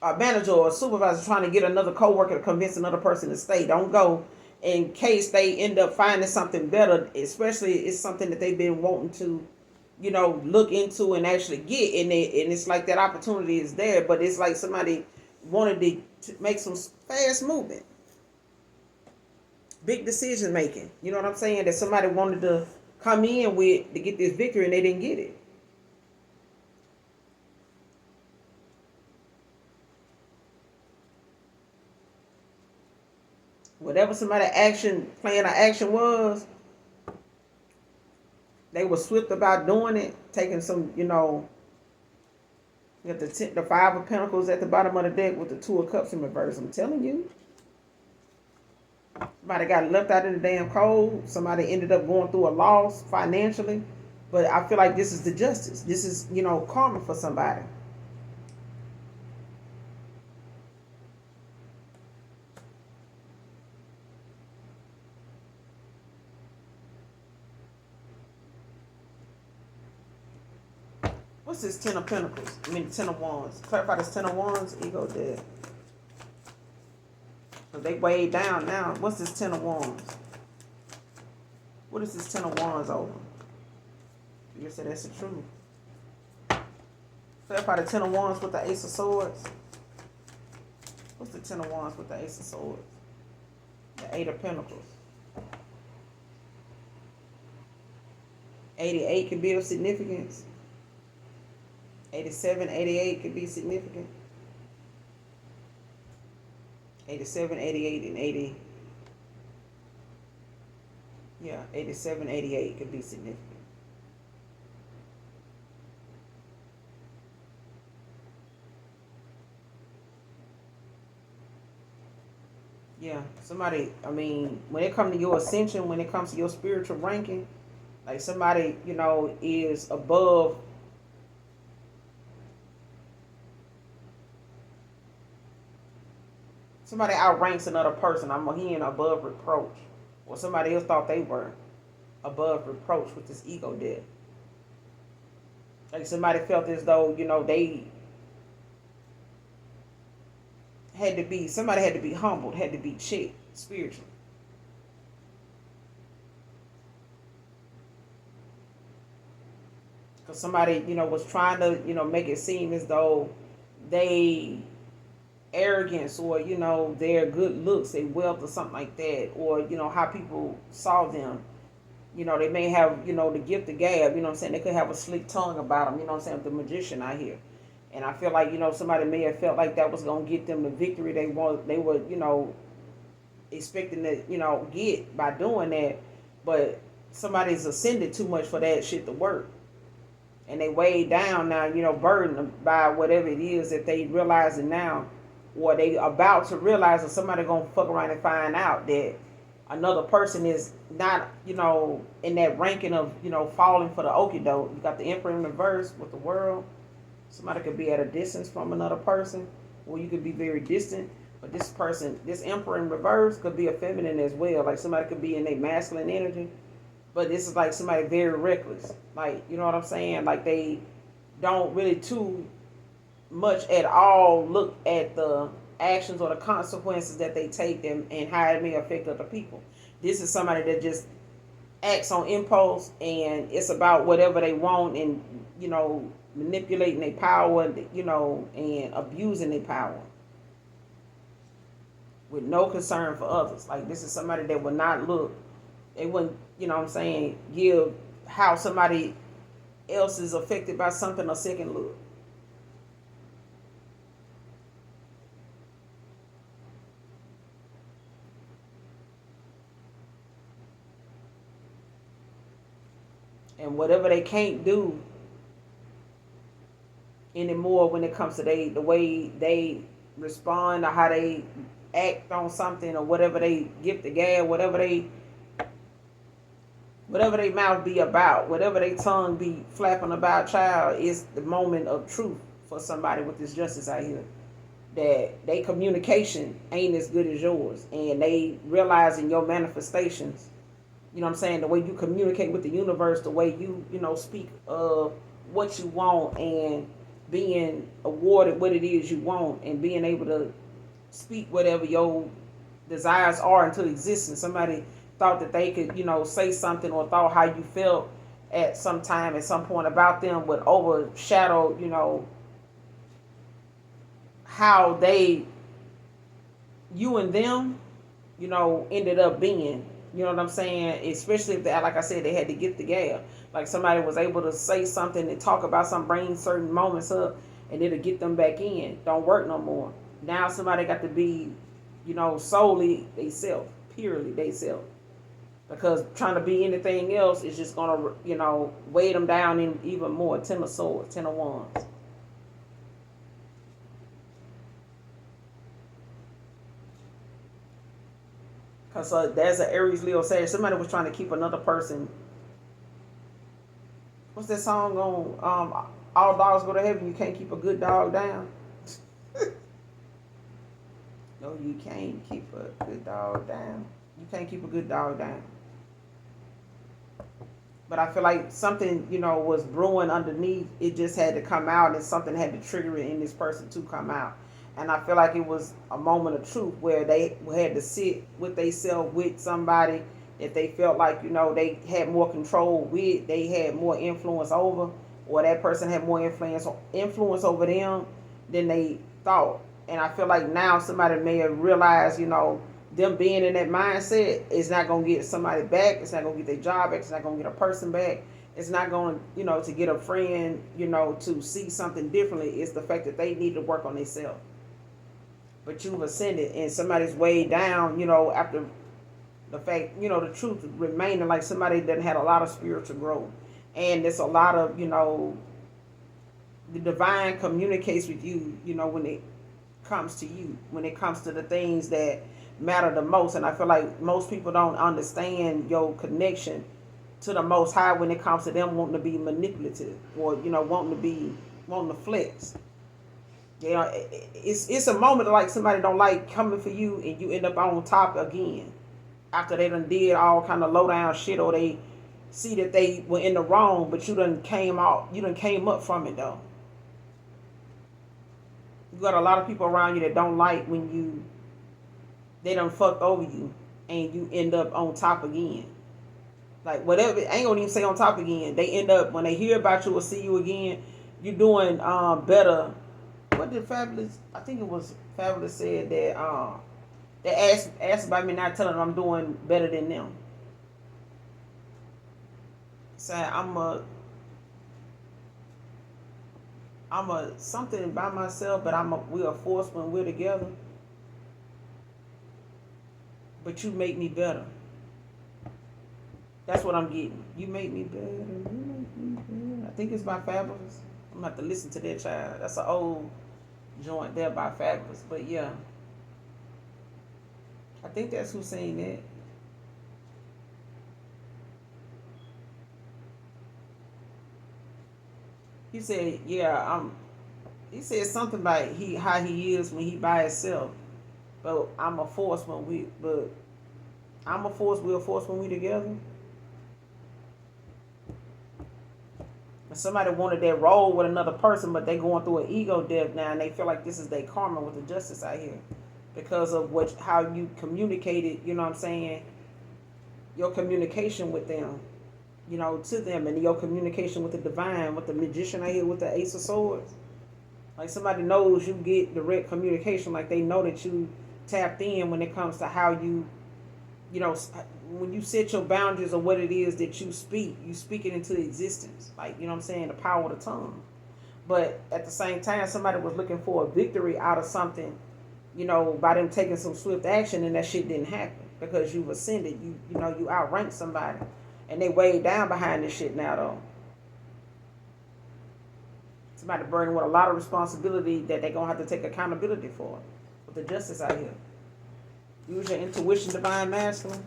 a manager or a supervisor, trying to get another co-worker to convince another person to stay. Don't go, in case they end up finding something better, especially it's something that they've been wanting to, look into and actually get. And it's like that opportunity is there, but it's like somebody wanted to make some fast movement, big decision making. You know what I'm saying? That somebody wanted to come in with to get this victory, and they didn't get it. Whatever somebody plan of action was, they were swift about doing it, taking some, you got the 5 of Pentacles at the bottom of the deck with the 2 of Cups in reverse. I'm telling you. Somebody got left out in the damn cold. Somebody ended up going through a loss financially. But I feel like this is the justice. This is, karma for somebody. What's this 10 of Pentacles? 10 of Wands. Clarify this 10 of Wands. Ego dead. So they way down now. What's this 10 of Wands? What is this 10 of Wands over? You said that's the truth. Clarify the 10 of Wands with the Ace of Swords. What's the 10 of Wands with the Ace of Swords? The 8 of Pentacles. 88 can be of significance. 87, 88 could be significant. 87, 88, and 80. Yeah, 87, 88 could be significant. Yeah, somebody, when it comes to your ascension, when it comes to your spiritual ranking, like somebody, is above Somebody outranks another person. I'm hearing above reproach. Or somebody else thought they were above reproach with this ego death. Like somebody felt as though, they somebody had to be humbled, had to be checked spiritually. Because somebody, was trying to, make it seem as though they arrogance or, their good looks, their wealth or something like that, or, how people saw them. They may have, the gift of gab, They could have a slick tongue about them, The magician out here. And I feel like, somebody may have felt like that was going to get them the victory they were, expecting to, get by doing that. But somebody's ascended too much for that shit to work. And they weighed down now, burdened by whatever it is that they realizing now, or they about to realize, that somebody going to fuck around and find out that another person is not, in that ranking of, falling for the okie doke. You got the Emperor in reverse with the world. Somebody could be at a distance from another person, or you could be very distant. But this person, this Emperor in reverse, could be a feminine as well. Like somebody could be in a masculine energy, but this is like somebody very reckless. Like, you know what I'm saying? Like they don't really too much at all look at the actions or the consequences that they take and how it may affect other people. This is somebody that just acts on impulse, and it's about whatever they want, and manipulating their power, and abusing their power with no concern for others. Like this is somebody that would not look, they wouldn't, give how somebody else is affected by something a second look. And whatever they can't do anymore when it comes to the way they respond or how they act on something, or whatever they give the gab, whatever they mouth be about, whatever they tongue be flapping about, child, is the moment of truth for somebody with this justice out here. That they communication ain't as good as yours, and they realizing your manifestations, the way you communicate with the universe, the way you, speak of what you want, and being awarded what it is you want, and being able to speak whatever your desires are into existence. Somebody thought that they could, say something, or thought how you felt at some time, at some point about them, would overshadow, how you and them, ended up being. You know what I'm saying? Especially if, like I said, they had to get the gab. Like somebody was able to say something and talk about something, bring certain moments up, and it'll get them back in. Don't work no more. Now somebody got to be, solely they self, purely they self. Because trying to be anything else is just going to, weigh them down in even more. 10 of swords, 10 of wands. Because there's an Aries, Leo, Sag. Somebody was trying to keep another person. What's that song on? All dogs go to heaven. You can't keep a good dog down. No, you can't keep a good dog down. You can't keep a good dog down. But I feel like something, was brewing underneath. It just had to come out, and something had to trigger it in this person to come out. And I feel like it was a moment of truth where they had to sit with themselves, with somebody that they felt like, they had more control with, they had more influence over, or that person had more influence over them than they thought. And I feel like now somebody may have realized, them being in that mindset is not going to get somebody back. It's not going to get their job back. It's not going to get a person back. It's not going, to get a friend, to see something differently. It's the fact that they need to work on themselves. But you've ascended, and somebody's way down, after the fact, the truth remaining, like somebody that had a lot of spiritual growth. And there's a lot of, the divine communicates with you, when it comes to you, when it comes to the things that matter the most. And I feel like most people don't understand your connection to the Most High when it comes to them wanting to be manipulative, or, wanting to flex. You know, it's a moment like somebody don't like coming for you, and you end up on top again after they done did all kind of low down shit, or they see that they were in the wrong, but you done came up from it though. You got a lot of people around you that don't like when they done fucked over you, and you end up on top again. Like whatever, I ain't gonna even say on top again. They end up when they hear about you or see you again, you doing better. What did Fabulous? I think it was Fabulous said that they asked about me, not telling them I'm doing better than them. Saying I'm a something by myself, but we're a force when we're together. But you make me better. That's what I'm getting. You make me better. You make me better. I think it's by Fabulous. I'm gonna have to listen to that child. That's an old joint there by Fabulous. But yeah, I think that's who's saying that. He said, yeah, he said something about how he is when he by himself. But I'm a force, we're a force when we together. And somebody wanted that role with another person, but they going through an ego death now, and they feel like this is their karma with the justice out here because of how you communicated. You know what I'm saying? Your communication with them, to them, and your communication with the divine, with the magician out here with the Ace of Swords. Like somebody knows you get direct communication, like they know that you tapped in when it comes to how you know, when you set your boundaries of what it is that you speak it into existence. Like, you know what I'm saying? The power of the tongue. But at the same time, somebody was looking for a victory out of something, by them taking some swift action, and that shit didn't happen because you've ascended. You outranked somebody, and they weighed down behind this shit now, though. Somebody burdened with a lot of responsibility that they're going to have to take accountability for with the justice out here. Use your intuition, divine masculine.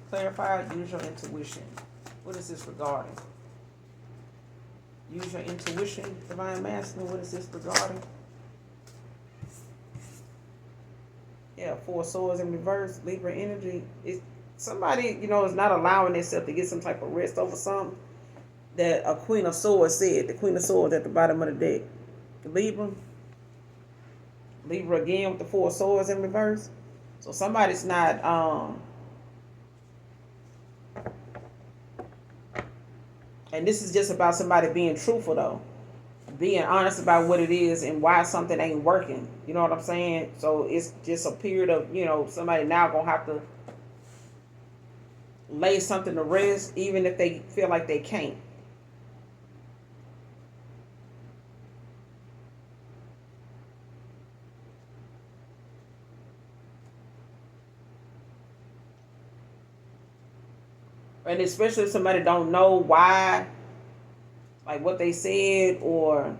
Clarify, use your intuition. What is this regarding? Use your intuition, divine masculine. What is this regarding? Yeah, Four Swords in reverse, Libra energy. It's somebody, is not allowing themselves to get some type of rest over something that a Queen of Swords said. The Queen of Swords at the bottom of the deck. Libra. Libra again with the Four Swords in reverse. So somebody's not and this is just about somebody being truthful though. Being honest about what it is and why something ain't working. You know what I'm saying? So it's just a period of, somebody now gonna have to lay something to rest, even if they feel like they can't. And especially if somebody don't know why, like what they said, or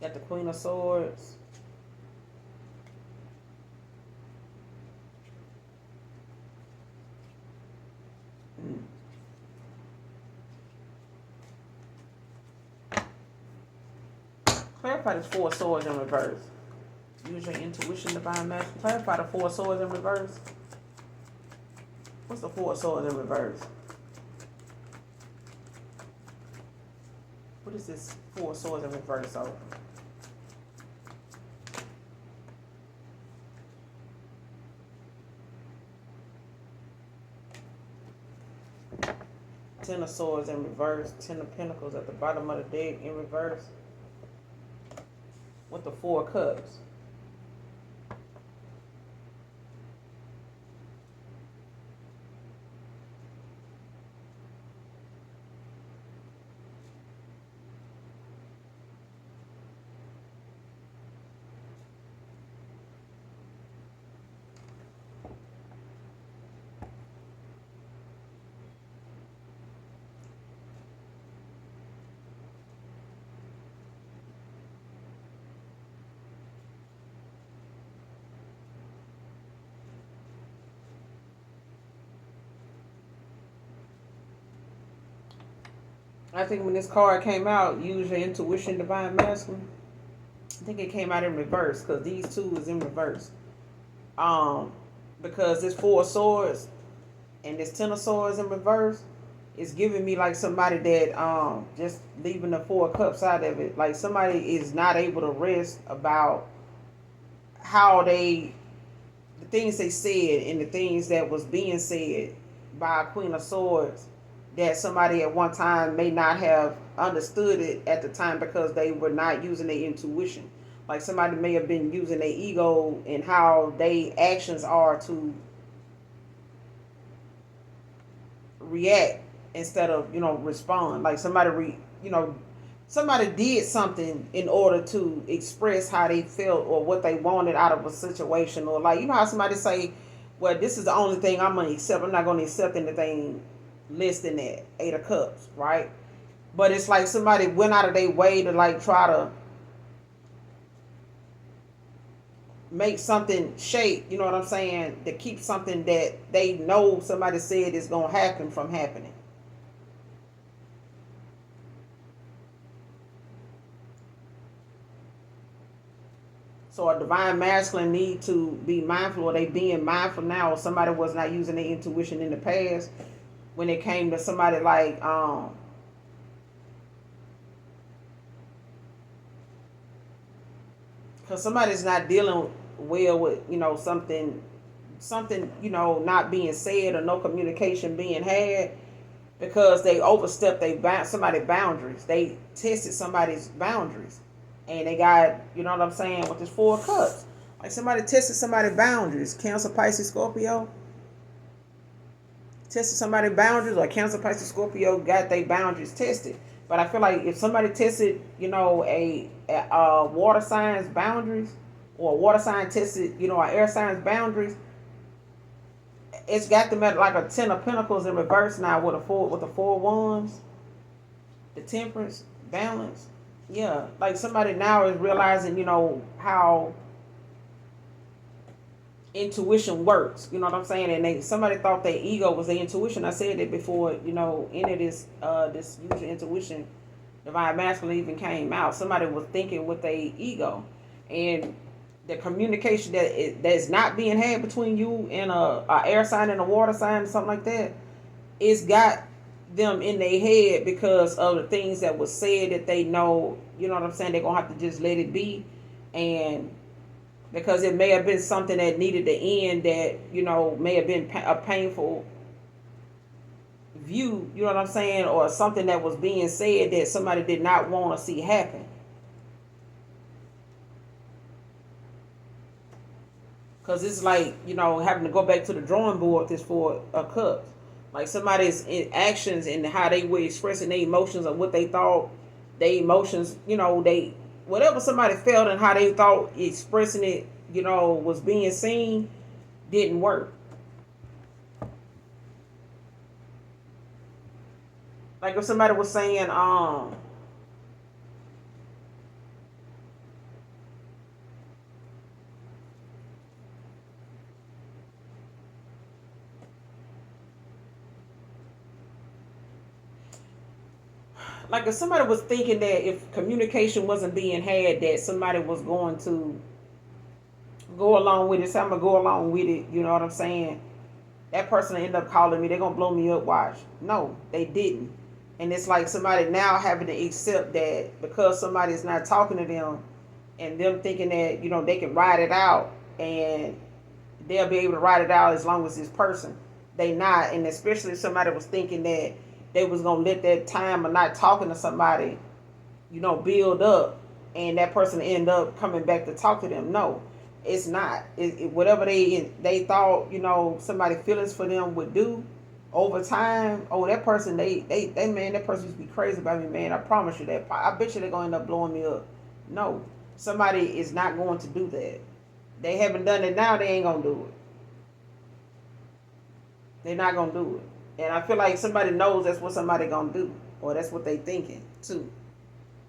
got the Queen of Swords. Clarify this Four Swords in reverse. Use your intuition, divine master. Clarify the Four Swords in reverse. What's the Four Swords in reverse? What is this Four Swords in reverse over? Ten of Swords in reverse. Ten of Pentacles at the bottom of the deck in reverse. With the Four Cups. I think when this card came out, use your intuition, divine masculine. I think it came out in reverse because these two is in reverse. Um, because this Four of Swords and this Ten of Swords in reverse is giving me like somebody that just leaving the Four of Cups out of it. Like somebody is not able to rest about how they the things they said and the things that was being said by a Queen of Swords that somebody at one time may not have understood it at the time because they were not using their intuition. Like somebody may have been using their ego and how they actions are to react instead of respond. Like somebody did something in order to express how they felt or what they wanted out of a situation, or like how somebody say, well, this is the only thing I'm going to accept, I'm not going to accept anything less than that Eight of Cups, right? But it's like somebody went out of their way to like try to make something shape, you know what I'm saying, to keep something that they know somebody said is going to happen from happening. So a divine masculine need to be mindful, or they being mindful now, or somebody was not using their intuition in the past when it came to somebody like because somebody's not dealing well with something not being said or no communication being had because they overstepped somebody's boundaries. They tested somebody's boundaries, and they got what I'm saying with this Four of Cups. Like somebody tested somebody's boundaries. Cancer, Pisces, Scorpio tested somebody's boundaries, or Cancer, Pisces, Scorpio got their boundaries tested. But I feel like if somebody tested, a water sign's boundaries, or a water sign tested, an air sign's boundaries, it's got them at like a Ten of Pentacles in reverse now with the Four of Wands, the Temperance, balance. Yeah, like somebody now is realizing, how intuition works. You know what I'm saying? And somebody thought their ego was their intuition. I said it before. Into this usual intuition, divine masculine even came out. Somebody was thinking with their ego, and the communication that's not being had between you and a air sign and a water sign, something like that, it's got them in their head because of the things that was said that they know. You know what I'm saying? They're gonna have to just let it be, and because it may have been something that needed to end that may have been a painful view. You know what I'm saying? Or something that was being said that somebody did not want to see happen. Because it's like, having to go back to the drawing board with this Four of Cups. Like somebody's actions and how they were expressing their emotions or what they thought their emotions, they whatever somebody felt and how they thought expressing it, was being seen, didn't work. Like if somebody was saying, like if somebody was thinking that if communication wasn't being had, that somebody was going to go along with it. So I'm gonna go along with it. You know what I'm saying? That person end up calling me. They're gonna blow me up. Watch. No, they didn't. And it's like somebody now having to accept that because somebody's not talking to them, and them thinking that they can ride it out and they'll be able to ride it out as long as this person. They not, and especially if somebody was thinking that they was gonna let that time of not talking to somebody, build up, and that person end up coming back to talk to them. No, it's not. Whatever they thought somebody feelings for them would do over time. Oh, that person they man, that person used to be crazy about me, man. I promise you that. I bet you they're gonna end up blowing me up. No, somebody is not going to do that. They haven't done it now. They ain't gonna do it. They're not gonna do it. And I feel like somebody knows that's what somebody gonna do, or that's what they thinking too,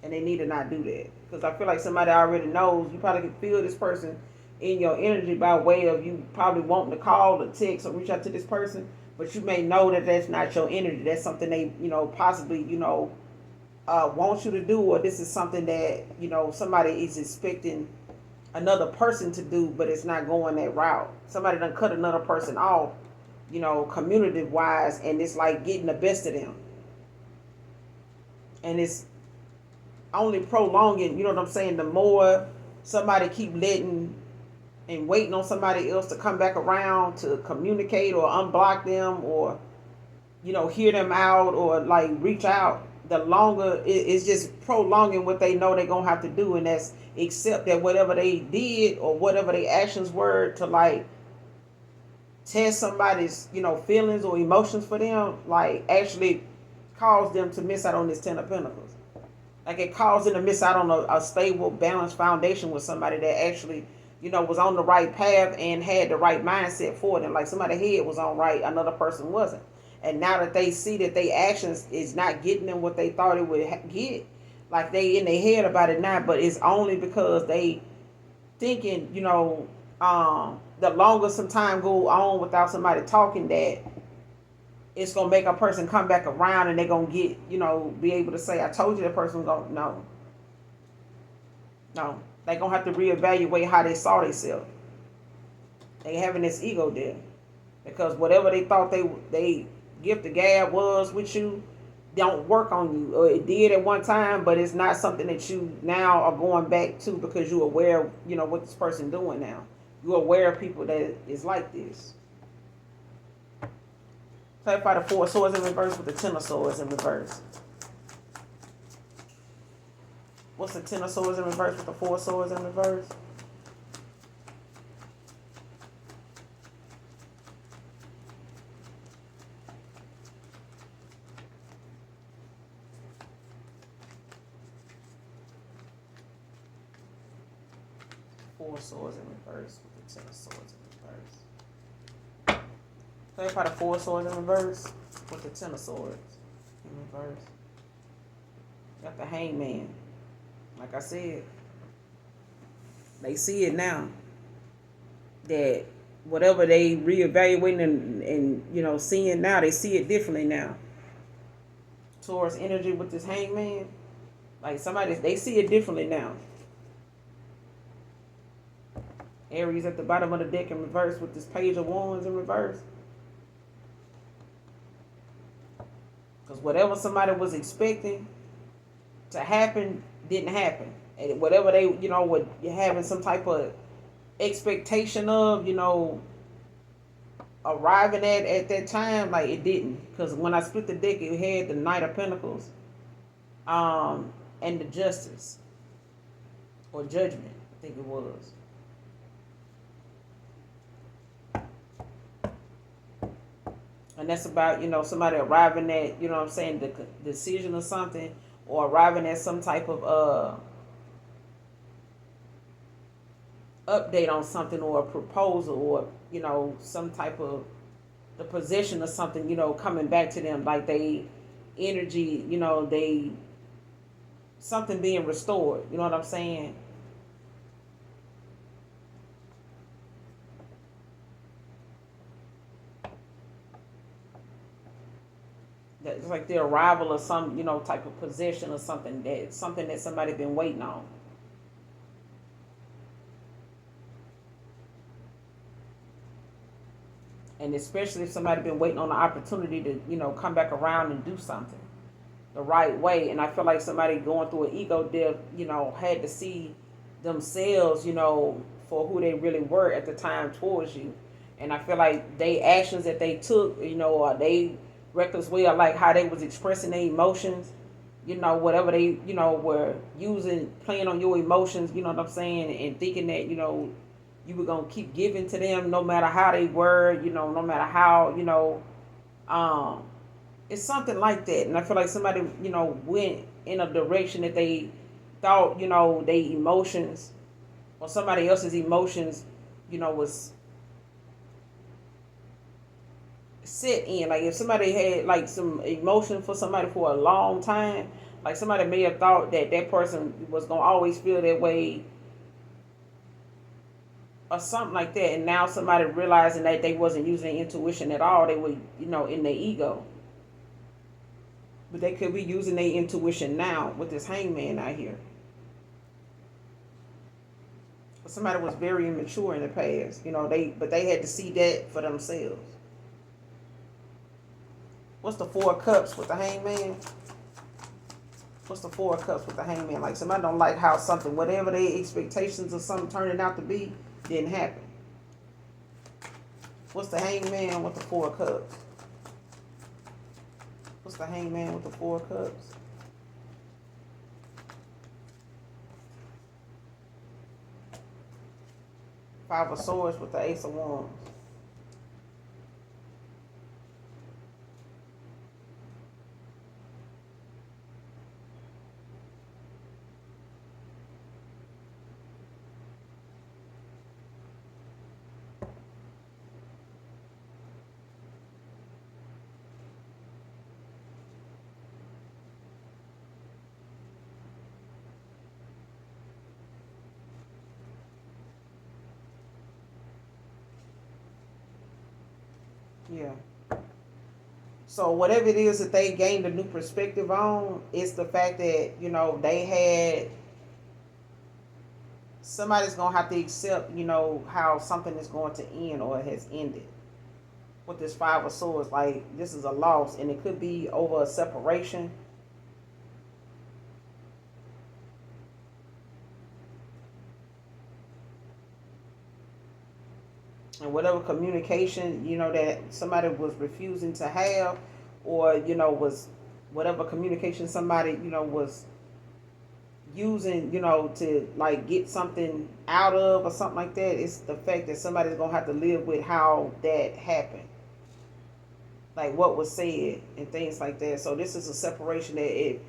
and they need to not do that. Because I feel like somebody already knows. You probably can feel this person in your energy by way of you probably wanting to call or text or reach out to this person, but you may know that that's not your energy. That's something they possibly wants you to do, or this is something that, somebody is expecting another person to do, but it's not going that route. Somebody done cut another person off, community wise, and it's like getting the best of them. And it's only prolonging, you know what I'm saying? The more somebody keep letting and waiting on somebody else to come back around to communicate or unblock them, or hear them out, or like reach out, the longer it's just prolonging what they know they're gonna have to do, and that's accept that whatever they did or whatever their actions were to like test somebody's feelings or emotions for them, like actually cause them to miss out on this 10 of Pentacles. Like it caused them to miss out on a stable, balanced foundation with somebody that actually was on the right path and had the right mindset for them. Like somebody's head was on right, another person wasn't. And now that they see that their actions is not getting them what they thought it would get, like they in their head about it now, but it's only because they thinking, the longer some time go on without somebody talking, that it's gonna make a person come back around, and they're gonna get, be able to say, I told you that person was gonna, no. They're gonna have to reevaluate how they saw themselves. They having this ego there. Because whatever they thought they gift the gab was with you, don't work on you. Or it did at one time, but it's not something that you now are going back to, because you're aware of, what this person doing now. You're aware of people that is like this. Clarify the 4 of Swords in reverse with the 10 of Swords in reverse. What's the 10 of Swords in reverse with the 4 of Swords in reverse? Four of Swords in reverse with the 10 of Swords in reverse. Clarify the 4 of Swords in reverse with the 10 of Swords in reverse. Got the Hangman. Like I said, they see it now. That whatever they reevaluating and seeing now, they see it differently now. Taurus energy with this Hangman. Like somebody, they see it differently now. Aries at the bottom of the deck in reverse with this Page of Wands in reverse. Because whatever somebody was expecting to happen didn't happen. And whatever they, were having some type of expectation of, arriving at that time, like it didn't. Because when I split the deck, it had the Knight of Pentacles and the Justice or Judgment, I think it was. And that's about, somebody arriving at, the decision or something, or arriving at some type of update on something, or a proposal, or, some type of the possession of something, coming back to them, like they energy, they something being restored. You know what I'm saying? It's like the arrival of some, type of possession or something that somebody been waiting on. And especially if somebody been waiting on the opportunity to, come back around and do something the right way. And I feel like somebody going through an ego death, had to see themselves, for who they really were at the time towards you. And I feel like they actions that they took, or they reckless way of like how they was expressing their emotions, whatever they, were using, playing on your emotions, you know what I'm saying, and thinking that, you were gonna keep giving to them no matter how they were, no matter how, it's something like that. And I feel like somebody, went in a direction that they thought, they emotions or somebody else's emotions, was set in. Like if somebody had like some emotion for somebody for a long time, like somebody may have thought that that person was gonna always feel that way or something like that, and now somebody realizing that they wasn't using their intuition at all, they were, in their ego. But they could be using their intuition now with this hangman out here. But somebody was very immature in the past, but they had to see that for themselves. What's the Four of Cups with the hangman? What's the Four of Cups with the hangman? Like somebody don't like how something, whatever their expectations of something turning out to be, didn't happen. What's the hangman with the Four of Cups? What's the hangman with the Four of Cups? Five of Swords with the Ace of Wands. Yeah. So whatever it is that they gained a new perspective on, it's the fact that, they had somebody's gonna have to accept, how something is going to end or has ended. With this Five of Swords, like this is a loss, and it could be over a separation. And whatever communication, that somebody was refusing to have, or, was whatever communication somebody, was using, to like get something out of or something like that, it's the fact that somebody's gonna have to live with how that happened. Like what was said and things like that. So this is a separation a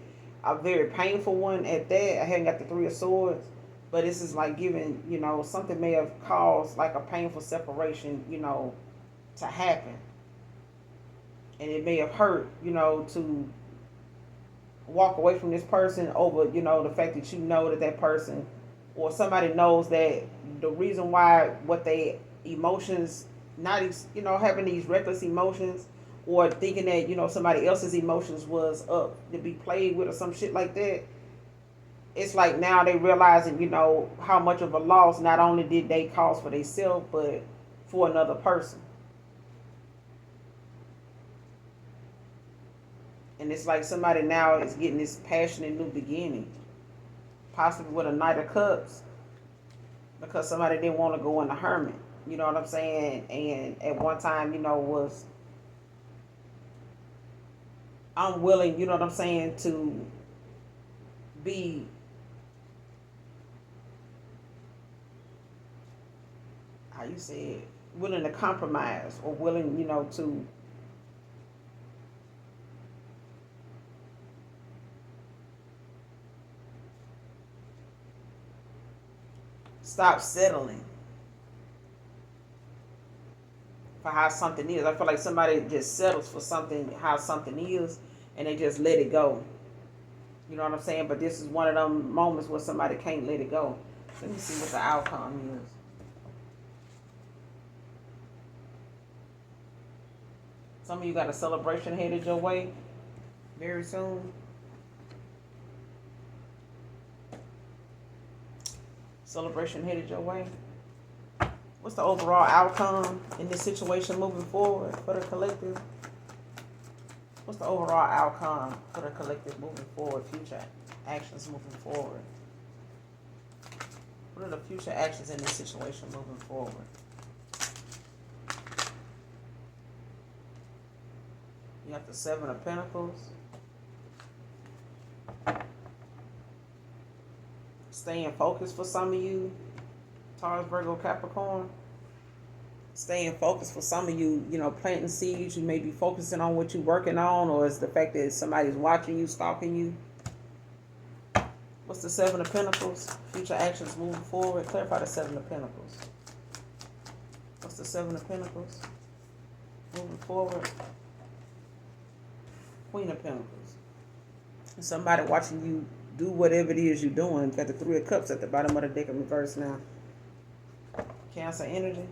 very painful one at that. I hadn't got the Three of Swords, but this is like giving, something may have caused like a painful separation, to happen. And it may have hurt, to walk away from this person over, the fact that that person or somebody knows that the reason why what they emotions, not, having these reckless emotions or thinking that, somebody else's emotions was up to be played with or some shit like that. It's like now they realizing, how much of a loss not only did they cause for themselves, but for another person. And it's like somebody now is getting this passionate new beginning. Possibly with a Knight of Cups. Because somebody didn't want to go in the hermit. You know what I'm saying? And at one time, was unwilling, you know what I'm saying, to be how you say it, willing to compromise or willing, to stop settling for how something is. I feel like somebody just settles for something, how something is, and they just let it go. You know what I'm saying? But this is one of them moments where somebody can't let it go. Let me see what the outcome is. Some of you got a celebration headed your way very soon. Celebration headed your way. What's the overall outcome in this situation moving forward for the collective? What's the overall outcome for the collective moving forward? Future actions moving forward. What are the future actions in this situation moving forward? You got the Seven of Pentacles. Staying focused for some of you. Taurus, Virgo, Capricorn. Staying focused for some of you, planting seeds. You may be focusing on what you're working on, or it's the fact that somebody's watching you, stalking you. What's the Seven of Pentacles? Future actions moving forward. Clarify the Seven of Pentacles. What's the Seven of Pentacles? Moving forward. Queen of Pentacles. Somebody watching you do whatever it is you're doing. Got the Three of Cups at the bottom of the deck in reverse now. Cancer energy.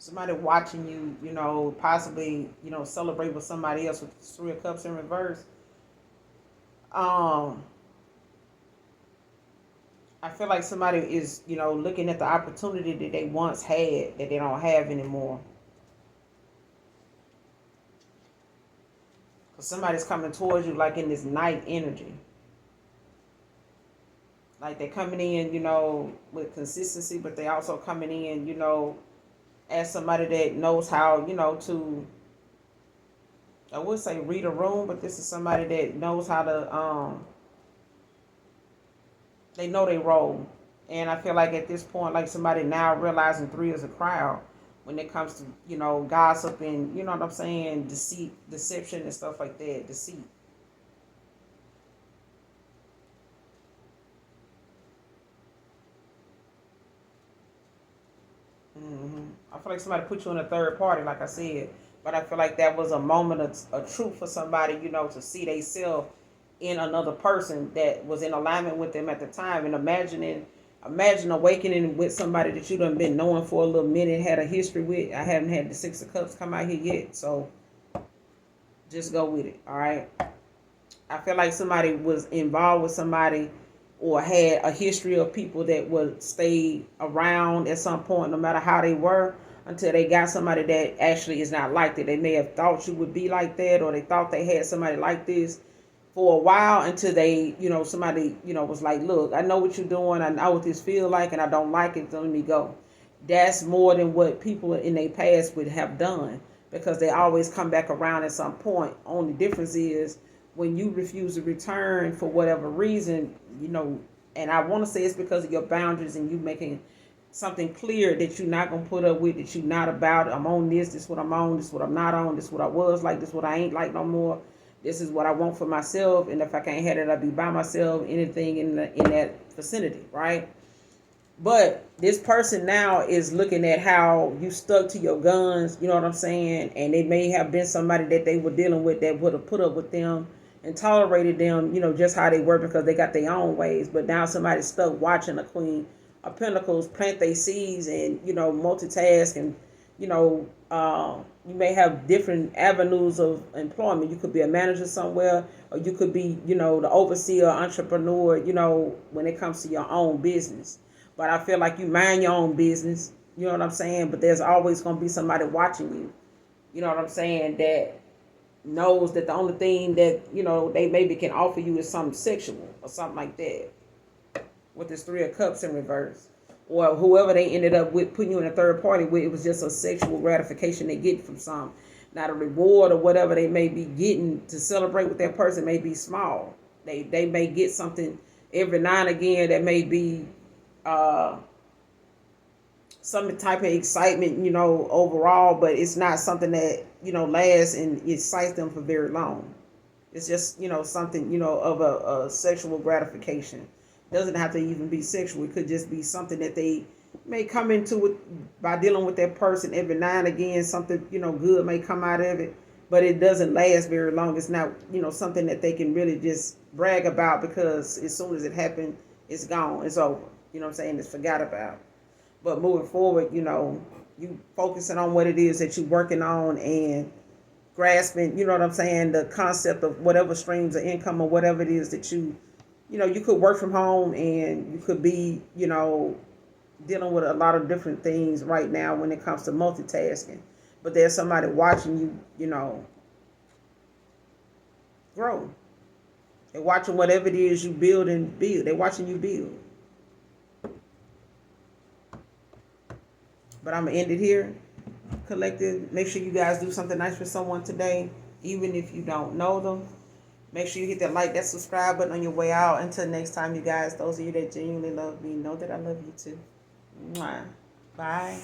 Somebody watching you, possibly, celebrate with somebody else with the Three of Cups in reverse. Um, I feel like somebody is, looking at the opportunity that they once had that they don't have anymore. Because somebody's coming towards you like in this night energy. Like they're coming in, with consistency, but they also coming in, as somebody that knows how, to, I would say read a room, but this is somebody that knows how to, they know they role. And I feel like at this point, like somebody now realizing three is a crowd when it comes to, gossip and, you know what I'm saying, deceit, deception and stuff like that, deceit. I feel like somebody put you in a third party, like I said. But I feel like that was a moment of truth for somebody, to see they self in another person that was in alignment with them at the time. And imagine awakening with somebody that you done been knowing for a little minute, had a history with. I haven't had the Six of Cups come out here yet, so just go with it, all right? I feel like somebody was involved with somebody or had a history of people that would stay around at some point, no matter how they were, until they got somebody that actually is not like that. They may have thought you would be like that, or they thought they had somebody like this for a while until they, somebody, was like, look, I know what you're doing. I know what this feel like, and I don't like it. So let me go. That's more than what people in their past would have done because they always come back around at some point. Only difference is when you refuse to return for whatever reason, and I want to say it's because of your boundaries and you making something clear that you're not going to put up with, that you're not about. I'm on this is what I'm on, this is what I'm not on, this is what I was like, this is what I ain't like no more. This is what I want for myself, and if I can't have it, I'll be by myself. Anything in that vicinity, right? But this person now is looking at how you stuck to your guns, you know what I'm saying? And it may have been somebody that they were dealing with that would have put up with them and tolerated them, just how they were because they got their own ways. But now somebody's stuck watching a Queen of Pentacles plant their seeds and, multitask and, you may have different avenues of employment. You could be a manager somewhere, or you could be, the overseer, entrepreneur, when it comes to your own business. But I feel like you mind your own business, you know what I'm saying? But there's always going to be somebody watching you, you know what I'm saying, that knows that the only thing that, they maybe can offer you is something sexual or something like that. With this Three of Cups in reverse. Or whoever they ended up with putting you in a third party with, it was just a sexual gratification they get from some. Not a reward or whatever they may be getting to celebrate with that person may be small. They may get something every now and again that may be some type of excitement, overall, but it's not something that, lasts and excites them for very long. It's just, something, of a sexual gratification. It doesn't have to even be sexual. It could just be something that they may come into it by dealing with that person every now and again. Something, good may come out of it, but it doesn't last very long. It's not, something that they can really just brag about because as soon as it happened, it's gone. It's over. You know what I'm saying? It's forgot about. But moving forward, you focusing on what it is that you're working on and grasping, you know what I'm saying, the concept of whatever streams of income or whatever it is that you could work from home and you could be, dealing with a lot of different things right now when it comes to multitasking. But there's somebody watching you, grow. They're watching whatever it is you build and build. They're watching you build. But I'm going to end it here. Collective, make sure you guys do something nice for someone today, even if you don't know them. Make sure you hit that like, that subscribe button on your way out. Until next time, you guys, those of you that genuinely love me, know that I love you too. Mwah. Bye.